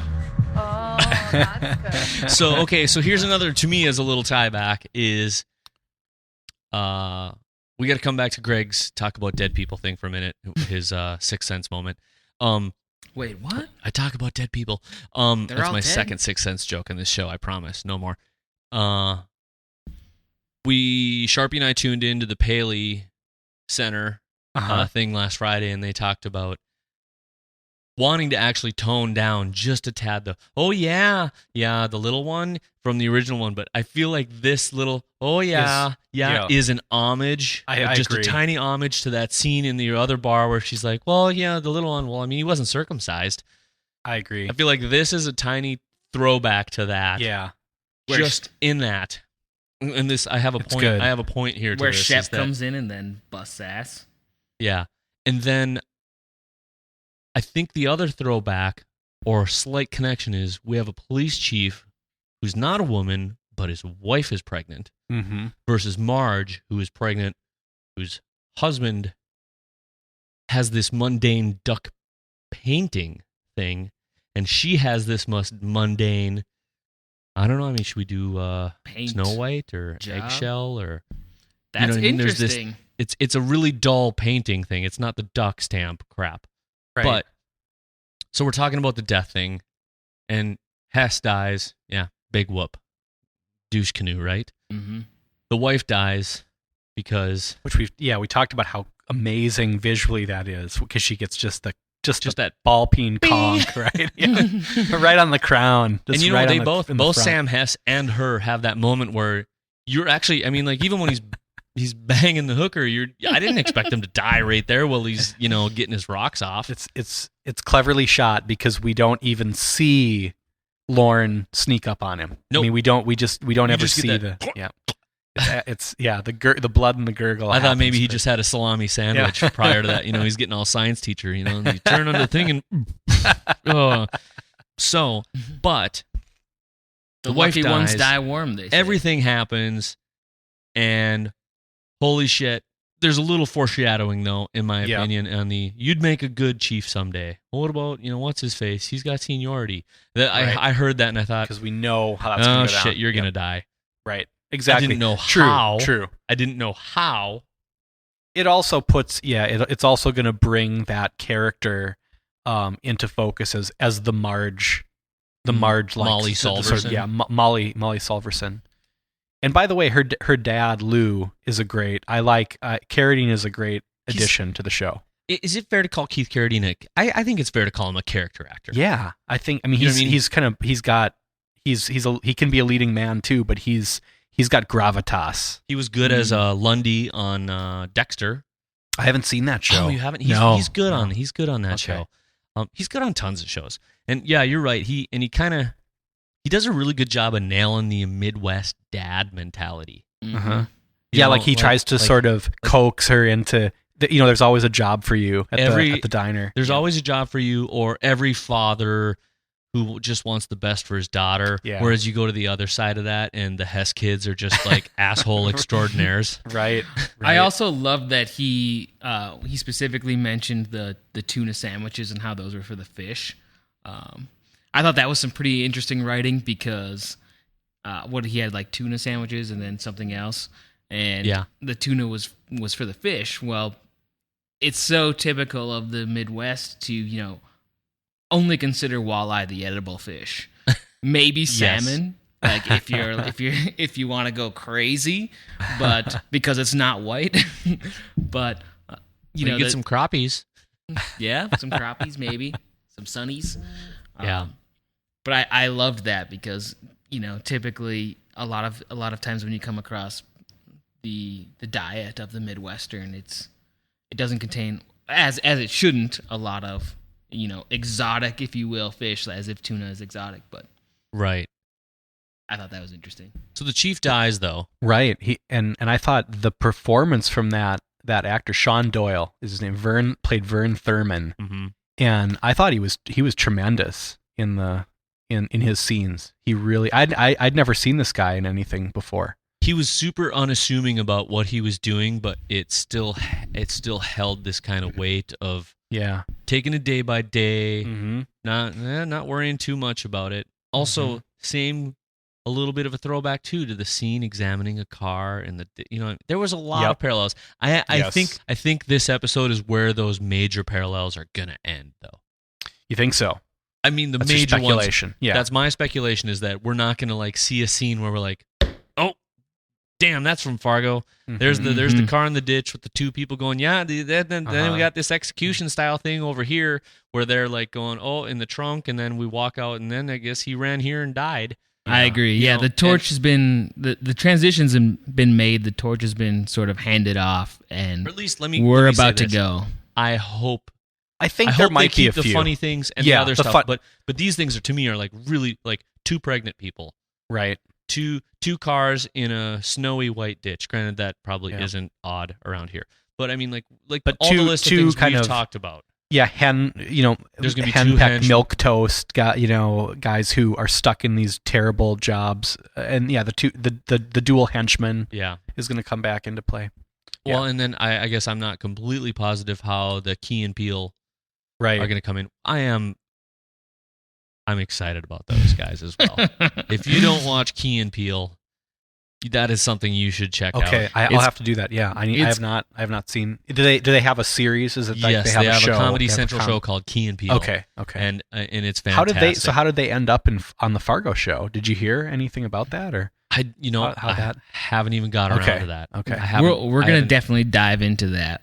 Oh, that's good. So here's another, to me, as a little tie back, is when we got to come back to Greg's talk about dead people thing for a minute. His Sixth Sense moment. Wait, what? I talk about dead people. They're That's all my dead? second Sixth Sense joke in this show. I promise, no more. Sharpie and I tuned into the Paley Center thing last Friday, and they talked about wanting to actually tone down just a tad the the little one from the original one, but I feel like this little is an homage, just agree. a tiny homage to that scene in the other bar where she's like, well, yeah, the little one, well, I mean, he wasn't circumcised. I agree. I feel like this is a tiny throwback to that. Yeah. Just in that. And this, I have a It's point. good. I have a point here to Where this, Shep is that- comes in and then busts ass. Yeah. And then I think the other throwback or slight connection is we have a police chief who's not a woman, but his wife is pregnant, versus Marge, who is pregnant, whose husband has this mundane duck painting thing, and she has this mundane, I don't know, I mean, should we do Paint Snow White or job? Eggshell or... That's what I mean? There's this- interesting. It's a really dull painting thing. It's not the duck stamp crap. Right. But, so we're talking about the death thing, and Hess dies. Yeah, big whoop. Douche canoe, right? Mm-hmm. The wife dies because... Which we talked about how amazing visually that is, because she gets just that ball peen conch, right? Yeah. Right on the crown. And Just you know, right they on both in the front. Sam Hess and her have that moment where you're actually, I mean, like, even when he's banging the hooker, I didn't expect him to die right there while he's, getting his rocks off. It's cleverly shot because we don't even see Lauren sneak up on him. Nope. I mean, we don't ever just see get the blood and the gurgle. I thought happens, maybe he but- just had a salami sandwich prior to that. He's getting all science teacher, and you turn on the thing and... but The wife lucky ones dies, die warm, they say. everything happens, and holy shit, there's a little foreshadowing, though, in my opinion, on the, you'd make a good chief someday. Well, what about, what's his face? He's got seniority. Right. I heard that, and I thought, because we know how that's oh, going to go down. shit, you're going to Yep. die. Right. Exactly. I didn't know True. how. True. I didn't know how. It also puts, it's also going to bring that character into focus as the Marge, like Molly Solverson. Molly Solverson. And by the way, her dad Lou is a great. I like Carradine is a great addition to the show. Is it fair to call Keith Carradine I think it's fair to call him a character actor. Yeah, I mean You know what I mean? he can be a leading man too, but he's got gravitas. He was good as Lundy on Dexter. I haven't seen that show. Oh, you haven't? He's good on that show. He's good on tons of shows. And yeah, you're right. He does a really good job of nailing the Midwest dad mentality. Uh-huh. Yeah, like he tries to sort of coax her into, there's always a job for you at the diner. There's always a job for you, or every father who just wants the best for his daughter. Yeah. Whereas you go to the other side of that, and the Hess kids are just like asshole extraordinaires. Right. I also love that he specifically mentioned the tuna sandwiches and how those were for the fish. I thought that was some pretty interesting writing because he had like tuna sandwiches and then something else, and the tuna was for the fish. Well, it's so typical of the Midwest to only consider walleye the edible fish, maybe salmon. Like if you want to go crazy, but because it's not white, but You get some crappies. Yeah, some crappies, maybe some sunnies. Yeah. But I loved that because typically a lot of times when you come across the diet of the Midwestern, it doesn't contain, as it shouldn't, a lot of exotic, if you will, fish, as if tuna is exotic. But Right. I thought that was interesting. So the chief dies, though. Right. And I thought the performance from that actor, Sean Doyle is his name, played Vern Thurman. Mm-hmm. And I thought he was tremendous in his scenes. He really, I'd never seen this guy in anything before. He was super unassuming about what he was doing, but it still held this kind of weight of taking it day by day, not worrying too much about it. Also, same a little bit of a throwback too to the scene examining a car and there was a lot of parallels. I think this episode is where those major parallels are gonna end, though. You think so? I mean, that's major speculation. Ones. Yeah, that's my speculation, is that we're not gonna like see a scene where we're like, oh, damn, that's from Fargo. There's the car in the ditch with the two people going, yeah. Then we got this execution style thing over here where they're like going, oh, in the trunk, and then we walk out, and then I guess he ran here and died. I agree. Yeah, the torch has been the transitions have been made. The torch has been sort of handed off, and or at least we're about to go. I hope. I think there might be a few the funny things and the other stuff, but these things to me are like really like two pregnant people, right? Two cars in a snowy white ditch. Granted, that probably isn't odd around here, but I mean, but all the list of things we've talked about. Yeah, there's gonna be hen peck, milk toast, guys who are stuck in these terrible jobs, and the dual henchman is gonna come back into play. Well, and then I guess I'm not completely positive how the Key and Peele are gonna come in. I'm excited about those guys as well. If you don't watch Key and Peele, that is something you should check out. Okay, I'll have to do that. Yeah, I have not seen. Do they have a series? Is it like yes, they have a show? A Comedy Central show called Key and Peele. Okay, and it's fantastic. How did they end up on the Fargo show? Did you hear anything about that, or I haven't even got around to that. Okay, we're gonna definitely dive into that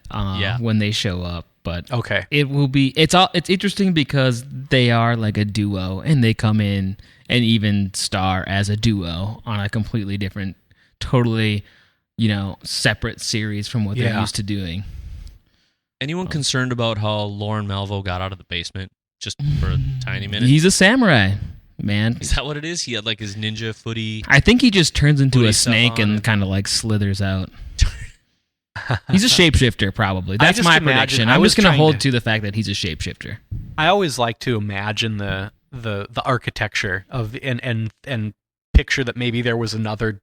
when they show up. But it will be. It's interesting because they are like a duo, and they come in and even star as a duo on a completely different, totally, separate series from what they're used to doing. Anyone concerned about how Lauren Malvo got out of the basement just for a tiny minute? He's a samurai, man. Is that what it is? He had like his ninja footy. I think he just turns into a snake and kind of like slithers out. He's a shapeshifter, probably. That's my prediction. I'm just going to hold to the fact that he's a shapeshifter. I always like to imagine the architecture of and picture that maybe there was another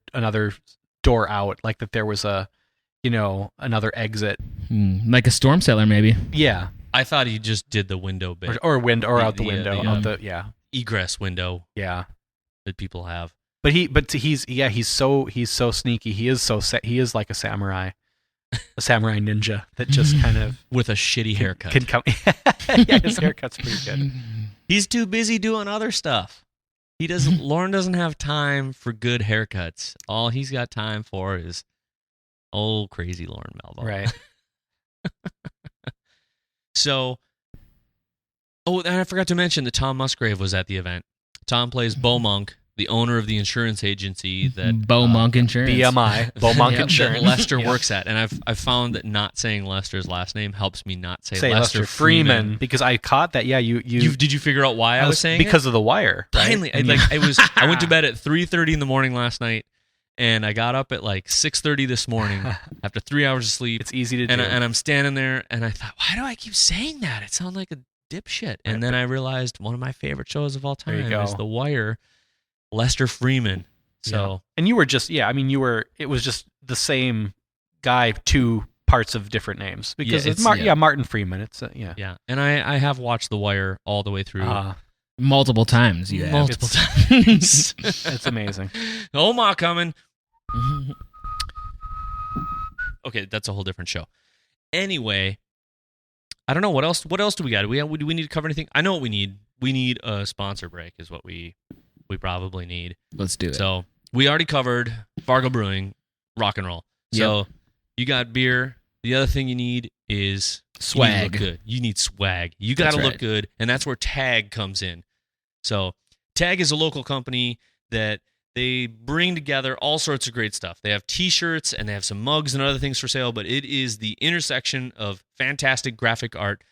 door out, like that there was another exit, like a storm cellar, maybe. Yeah, I thought he just did the window bit, or out the window, egress window, that people have. But he's so sneaky. He is like a samurai ninja that just kind of with a shitty haircut can come. Yeah, his haircut's pretty good. He's too busy doing other stuff. Lauren doesn't have time for good haircuts. All he's got time for is old crazy Lauren Malvo. Right. So, and I forgot to mention that Tom Musgrave was at the event. Tom plays Bo Monk, the owner of the insurance agency that Bo Monk Insurance, BMI, Bo Monk Insurance, that Lester works at. And I've found that not saying Lester's last name helps me not say Lester Freeman, because I caught that. Yeah, you did you figure out why I was saying because of The Wire? Right? Finally, I went to bed at 3:30 in the morning last night, and I got up at like 6:30 this morning after 3 hours of sleep. It's easy to do. And I'm standing there, and I thought, why do I keep saying that? It sounds like a dipshit. And then I realized one of my favorite shows of all time is The Wire. Lester Freeman. So and you were just it was just the same guy, two parts of different names, because it's Martin Freeman. It's and I have watched The Wire all the way through multiple times. Multiple times. It's amazing. Omar coming. Okay, that's a whole different show. Anyway, I don't know what else do we got. Do we need to cover anything? I know what we need. We need a sponsor break is what we probably need. Let's do it. So we already covered Fargo Brewing, rock and roll. So you got beer. The other thing you need is swag. You need to look good. You need swag. You got to look good, and that's where Tag comes in. So Tag is a local company that they bring together all sorts of great stuff. They have T-shirts and they have some mugs and other things for sale, but it is the intersection of fantastic graphic art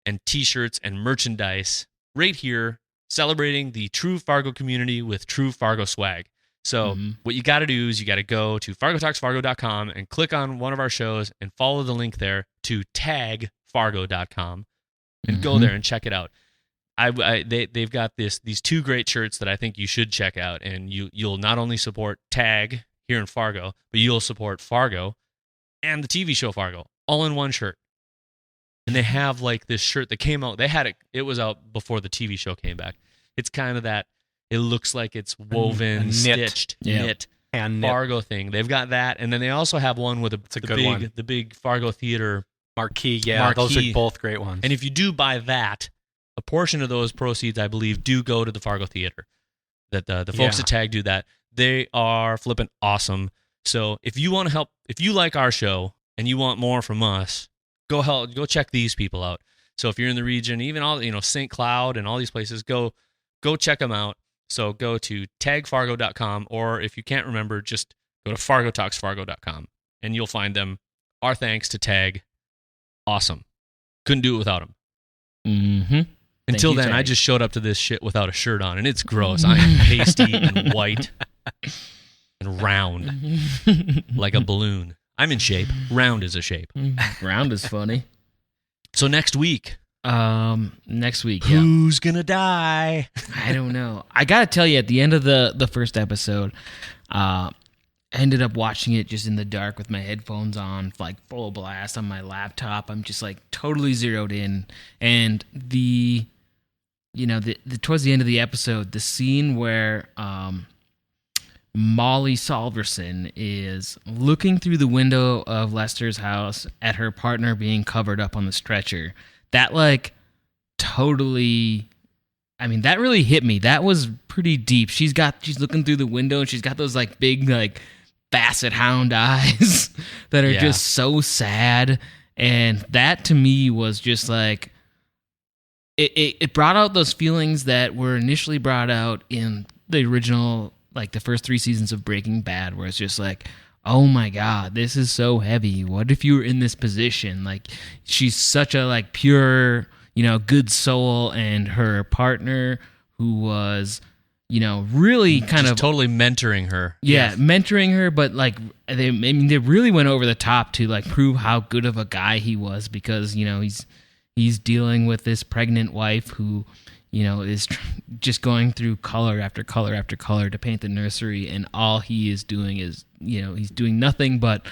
and T-shirts and merchandise right here, celebrating the true Fargo community with true Fargo swag. So what you got to do is you got to go to fargotalksfargo.com and click on one of our shows and follow the link there to tagfargo.com and go there and check it out. They've got these two great shirts that I think you should check out, and you'll not only support Tag here in Fargo, but you'll support Fargo and the TV show Fargo all in one shirt. And they have like this shirt that came out. They had it was out before the TV show came back. It's kind of that It looks like it's woven, stitched, knit hand knit. Fargo thing. They've got that, and then they also have one with the big Fargo Theater marquee. Yeah, those are both great ones. And if you do buy that, a portion of those proceeds, I believe, do go to the Fargo Theater. That the folks at Tag do that. They are flipping awesome. So if you want to help, if you like our show and you want more from us, go check these people out. So if you're in the region, even all St. Cloud and all these places, go check them out. So go to tagfargo.com, or if you can't remember, just go to fargotalksfargo.com and you'll find them. Our thanks to Tag. Awesome. Couldn't do it without them. Mm-hmm. Until then, Tag. I just showed up to this shit without a shirt on, and it's gross. I am pasty and white and round like a balloon. I'm in shape. Round is a shape. Round is funny. So next week. Who's gonna die? I don't know. I gotta tell you, at the end of the first episode, I ended up watching it just in the dark with my headphones on, like full blast on my laptop. I'm just like totally zeroed in. And the towards the end of the episode, the scene where Molly Solverson is looking through the window of Lester's house at her partner being covered up on the stretcher. That like totally, I mean, that really hit me. That was pretty deep. She's looking through the window and she's got those like big like basset hound eyes that are just so sad. And that to me was just like, it brought out those feelings that were initially brought out in the original, like the first 3 seasons of Breaking Bad, where it's just like, oh my God, this is so heavy. What if you were in this position? Like, she's such a like pure, good soul, and her partner who was, really kind of totally mentoring her. Yeah, mentoring her, but like they really went over the top to like prove how good of a guy he was, because he's dealing with this pregnant wife who is just going through color after color after color to paint the nursery, and all he is doing is, he's doing nothing but,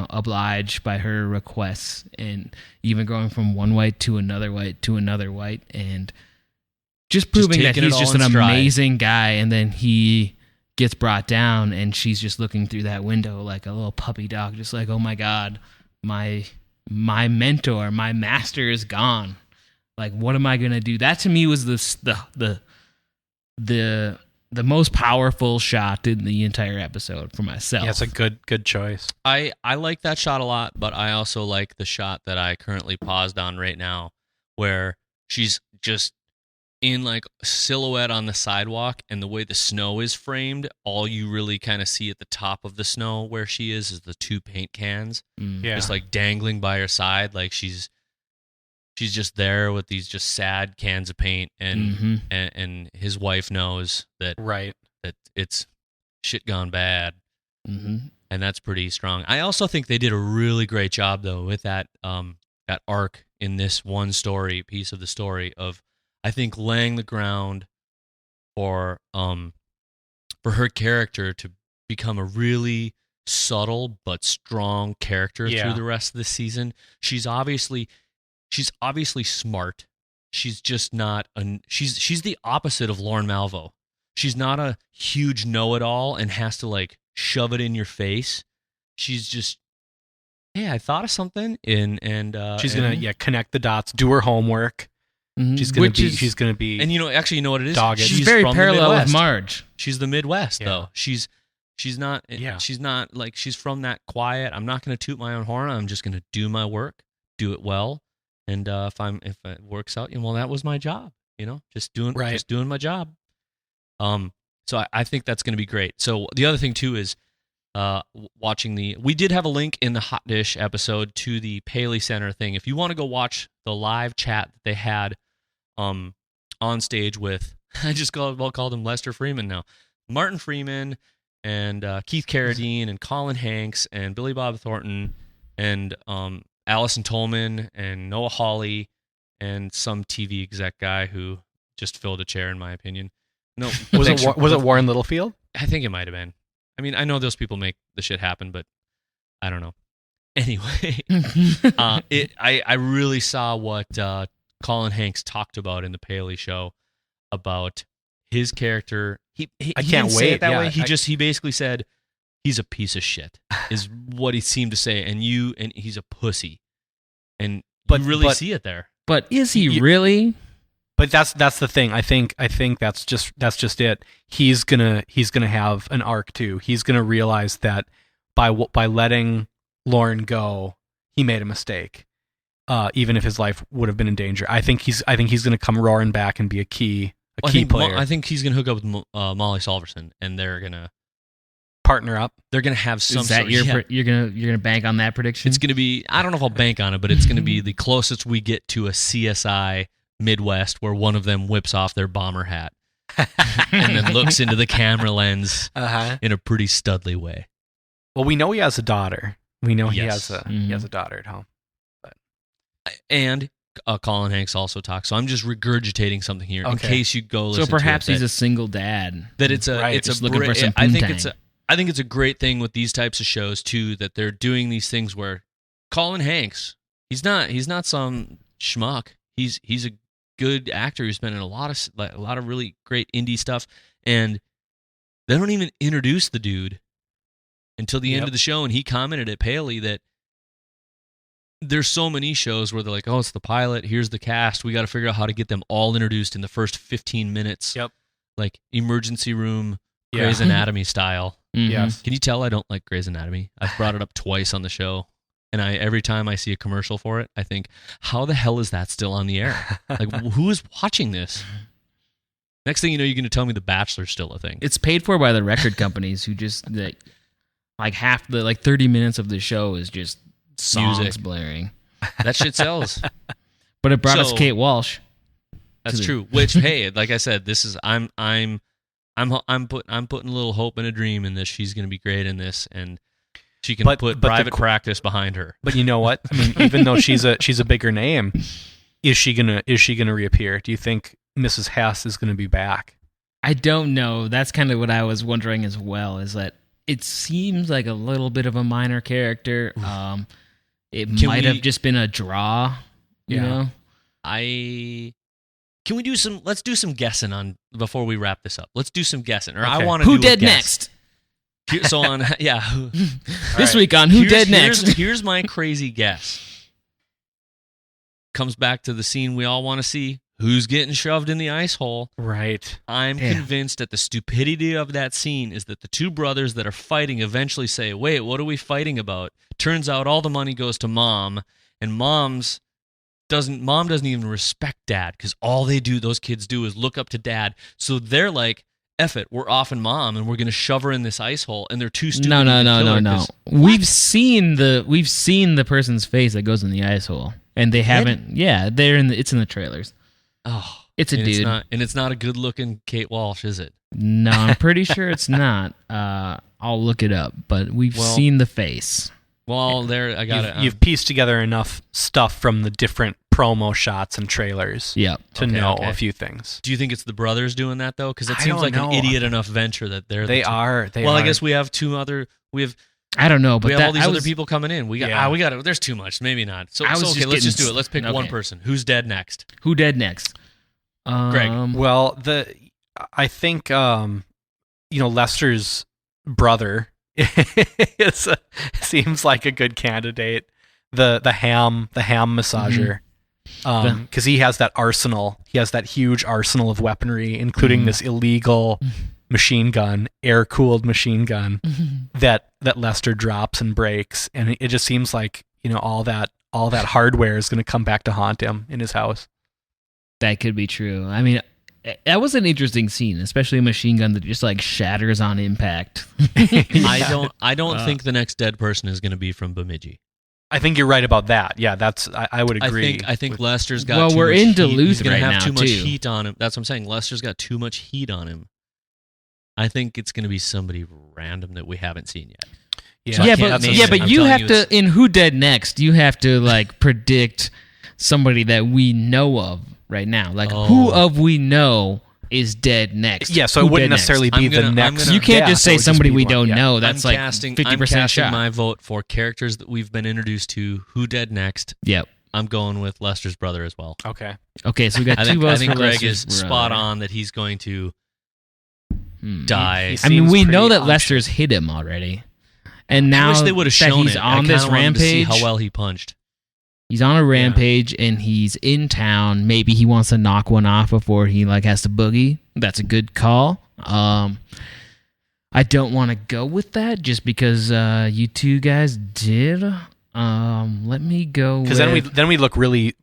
oblige by her requests, and even going from one white to another white to another white, and just proving that he's just an amazing guy. And then he gets brought down, and she's just looking through that window like a little puppy dog, just like, oh my God, my mentor, my master is gone. Like, what am I gonna do? That to me was the most powerful shot in the entire episode for myself. Yeah, it's a good choice. I like that shot a lot, but I also like the shot that I currently paused on right now, where she's just in like silhouette on the sidewalk, and the way the snow is framed, all you really kind of see at the top of the snow where she is the 2 paint cans, just like dangling by her side, like she's just there with these just sad cans of paint, and and his wife knows that that it's shit gone bad, and that's pretty strong. I also think they did a really great job though with that that arc in this one piece of the story of, I think, laying the ground for her character to become a really subtle but strong character through the rest of the season. She's obviously smart. She's just not she's the opposite of Lauren Malvo. She's not a huge know-it-all and has to like shove it in your face. She's just, hey, I thought of something, and she's gonna connect the dots, do her homework. She's gonna be, and actually, you know what it is? Dogged. She's very parallel with Marge. She's the Midwest though. She's not like, she's from that quiet, I'm not gonna toot my own horn, I'm just gonna do my work, do it well. And if it works out, well, that was my job, just doing my job. So I think that's going to be great. So the other thing too is watching we did have a link in the Hot Dish episode to the Paley Center thing. If you want to go watch the live chat that they had on stage with, I just called him Lester Freeman now, Martin Freeman and Keith Carradine and Colin Hanks and Billy Bob Thornton and Allison Tolman and Noah Hawley and some TV exec guy who just filled a chair, in my opinion. No, was it Warren Littlefield? I think it might have been. I mean, I know those people make the shit happen, but I don't know. Anyway, I really saw what Colin Hanks talked about in the Paley show about his character. He I he can't didn't say wait. it that Yeah, way. He basically said he's a piece of shit is what he seemed to say, and he's a pussy, and you really see it there. But is he really? But that's the thing. I think that's just it. He's gonna have an arc too. He's gonna realize that by letting Lauren go, he made a mistake. Even if his life would have been in danger, I think he's gonna come roaring back and be a key player. I think he's gonna hook up with Molly Solverson, and they're gonna partner up. They're gonna have some. Is that you're gonna bank on that prediction? It's gonna be. I don't know if I'll bank on it, but it's gonna be the closest we get to a CSI Midwest, where one of them whips off their bomber hat and then looks into the camera lens in a pretty studly way. Well, we know he has a daughter. We know he Yes. has a daughter at home. And Colin Hanks also talks. So I'm just regurgitating something here in case you go listen. So perhaps to it, he's a single dad. That it's a Right. it's Just a looking for some I think poontang. I think it's a great thing with these types of shows too, that they're doing these things where Colin Hanks, he's not some schmuck. He's a good actor who's been in a lot of really great indie stuff, and they don't even introduce the dude until the end of the show. And he commented at Paley that there's so many shows where they're like, oh, it's the pilot, here's the cast, we got to figure out how to get them all introduced in the first 15 minutes. Yep. Like emergency room, Yeah. Grey's Anatomy style. Mhm. Yes. Can you tell I don't like Grey's Anatomy? I've brought it up twice on the show, and every time I see a commercial for it, I think, how the hell is that still on the air? Like, who is watching this? Next thing you know, you're going to tell me The Bachelor's still a thing. It's paid for by the record companies who just like half the 30 minutes of the show is just songs Music. blaring. That shit sells. But it brought us So- Kate Walsh. That's true. Which, hey, like I said, this is I'm putting a little hope and a dream in this. She's going to be great in this, and she can But put the private practice behind her. But you know what? I mean, even though she's a bigger name, is she gonna reappear? Do you think Mrs. Hess is gonna be back? I don't know. That's kind of what I was wondering as well, is that it seems like a little bit of a minor character. It might have just been a draw, you know? Let's do some guessing on before we wrap this up. Let's do some guessing. Or I Okay. want to Who do a dead guess. next? So on, yeah. This week on Who Dead Next? Here's my crazy guess. Comes back to the scene we all want to see. Who's getting shoved in the ice hole? Right. I'm convinced that the stupidity of that scene is that the two brothers that are fighting eventually say, wait, what are we fighting about? Turns out all the money goes to mom, and mom doesn't even respect dad, because all those kids do is look up to dad. So they're like, F it, we're offing mom and we're going to shove her in this ice hole, and they're too stupid. No. We've seen the person's face that goes in the ice hole, and they haven't. Yeah, it's in the trailers. Oh, It's a dude. It's not a good looking Kate Walsh, is it? No, I'm pretty sure it's not. I'll look it up, but we've seen the face. Well, there I got it. You've pieced together enough stuff from the different promo shots and trailers to know a few things. Do you think it's the brothers doing that though? Because it I seems don't like know. an idiot enough venture that They are. I guess we have two other. I don't know, but we have all these other people coming in. We got. There's too much. Maybe not. So, let's just do it. Let's pick one person. Who's dead next? Who dead next? Greg. Well, I think Lester's brother seems like a good candidate. The ham massager, because he has that arsenal. He has that huge arsenal of weaponry, including this illegal machine gun, air-cooled machine gun that Lester drops and breaks, and it just seems like all that hardware is going to come back to haunt him in his house. That could be true. I mean, that was an interesting scene, especially a machine gun that just like shatters on impact. I don't think the next dead person is going to be from Bemidji. I think you're right about that. Yeah, I would agree. I think Lester's got. Well, too we're much in heat. Duluth He's going to right have now, too much too. heat on him. That's what I'm saying. Lester's got too much heat on him. I think it's going to be somebody random that we haven't seen yet. Yeah, So I can't name it. but I'm you telling have you to in Who Dead Next. You have to like predict somebody that we know of right now. Like who of we know is dead next? Yeah, so Who it wouldn't dead next? necessarily be the I'm next. gonna- You can't death, just say it would somebody be we one, don't yeah. know. That's I'm like casting 50% shot. my vote for characters that we've been introduced to. Who dead next? Yep. I'm going with Lester's brother as well. Okay. Okay, so we got I two think votes for Greg Lester's is spot brother. on that he's going to die. He I mean, seems we know pretty that unsure. Lester's hit him already, and now I wish they would have that shown he's it. I on kinda this wanted to see rampage. how well he punched. He's on a rampage and he's in town. Maybe he wants to knock one off before he has to boogie. That's a good call. I don't want to go with that just because you two guys did. Let me go Because then we'd look really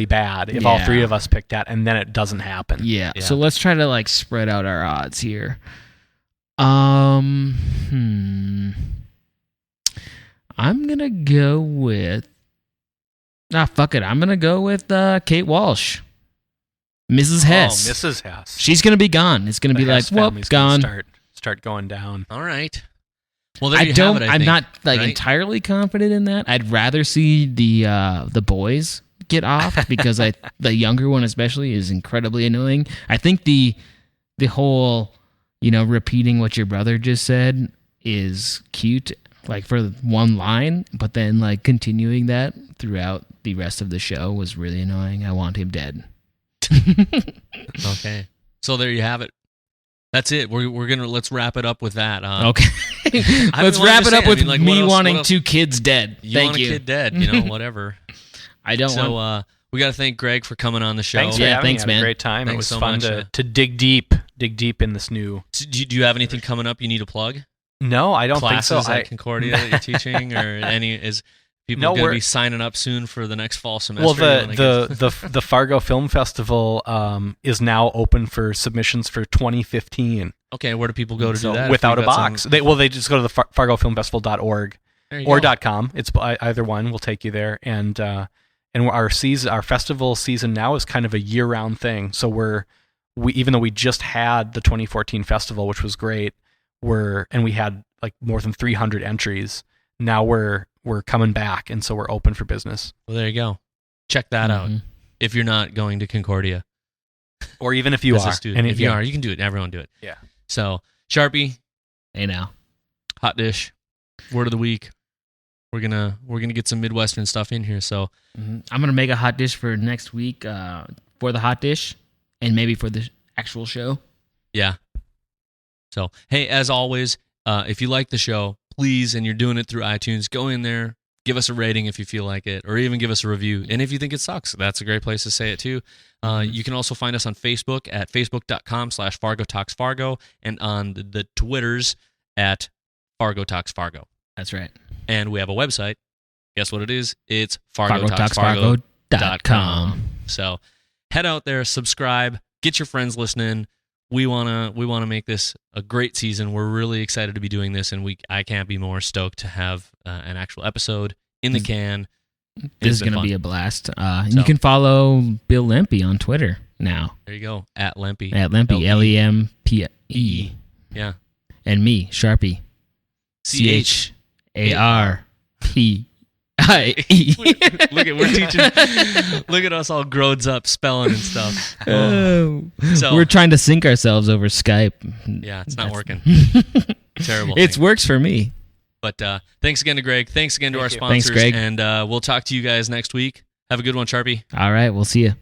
bad if all Yeah. three of us picked that, and then it doesn't happen. Yeah. Yeah. So let's try to spread out our odds here. I'm gonna go with. Fuck it. I'm gonna go with Kate Walsh, Mrs. Hess. Oh, Mrs. Hess. She's gonna be gone. It's gonna be The Hess whoop, family's gonna gone. Start going down. All right. Well, there you have it, I I'm think, not right? entirely confident in that. I'd rather see the boys get off because the younger one especially is incredibly annoying. I think the whole repeating what your brother just said is cute, for one line, but then continuing that throughout the rest of the show was really annoying. I want him dead. Okay. So there you have it. That's it. We're gonna let's wrap it up with that. Okay. I Let's mean, wrap it up with what me else- wanting what else? 2 kids dead. You Thank want you. a kid dead, whatever. I don't So want. we got to thank Greg for coming on the show. Thanks for Yeah, having thanks, me. I had man. a great time. Thanks it was so fun much, to dig deep in this new. So do you have anything coming up you need to plug? No, I don't Classes think so. at Concordia that you're teaching, or is people No, going to we're- be signing up soon for the next fall semester? Well, You wanna get- the Fargo Film Festival is now open for submissions for 2015. Okay, where do people go to So do that? without If a you've got box. some- They just go to the fargofilmfestival.org There you or go. .com. It's either one will take you there, and our festival season now is kind of a year-round thing. So we even though we just had the 2014 festival, which was great, and we had more than 300 entries. Now we're coming back, and so we're open for business. Well, there you go. Check that out. Mhm. If you're not going to Concordia, Or even if you as a are, student, and if you are, you can do it. Everyone do it. Yeah. So Charpie, Hey now. hot dish, word of the week. We're gonna get some Midwestern stuff in here. So I'm gonna make a hot dish for next week for the hot dish, and maybe for the actual show. yeah. So hey, as always, if you like the show, please, and you're doing it through iTunes, go in there, give us a rating if you feel like it, or even give us a review. And if you think it sucks, that's a great place to say it too. You can also find us on Facebook at facebook.com/Fargo Talks Fargo, and on the Twitters at Fargo Talks Fargo. That's right. And we have a website. Guess what it is? It's FargoTalksFargo.com. FargoTalksFargo.com. So head out there, subscribe, get your friends listening. We wanna make this a great season. We're really excited to be doing this, and I can't be more stoked to have an actual episode in the can. This is been gonna fun. be a blast. So- You can follow Bill Lempy on Twitter now There you go, at Lempy. at Lempy LEMPE, Yeah. and me Charpie CHARPIE. Look at us all grown up spelling and stuff. Oh. So- We're trying to sync ourselves over Skype. Yeah, it's not working. Terrible. It thing. works for me. But thanks again to Greg. Thanks again to our you. sponsors. Thanks, Greg. And we'll talk to you guys next week. Have a good one, Charpie. All right, we'll see you.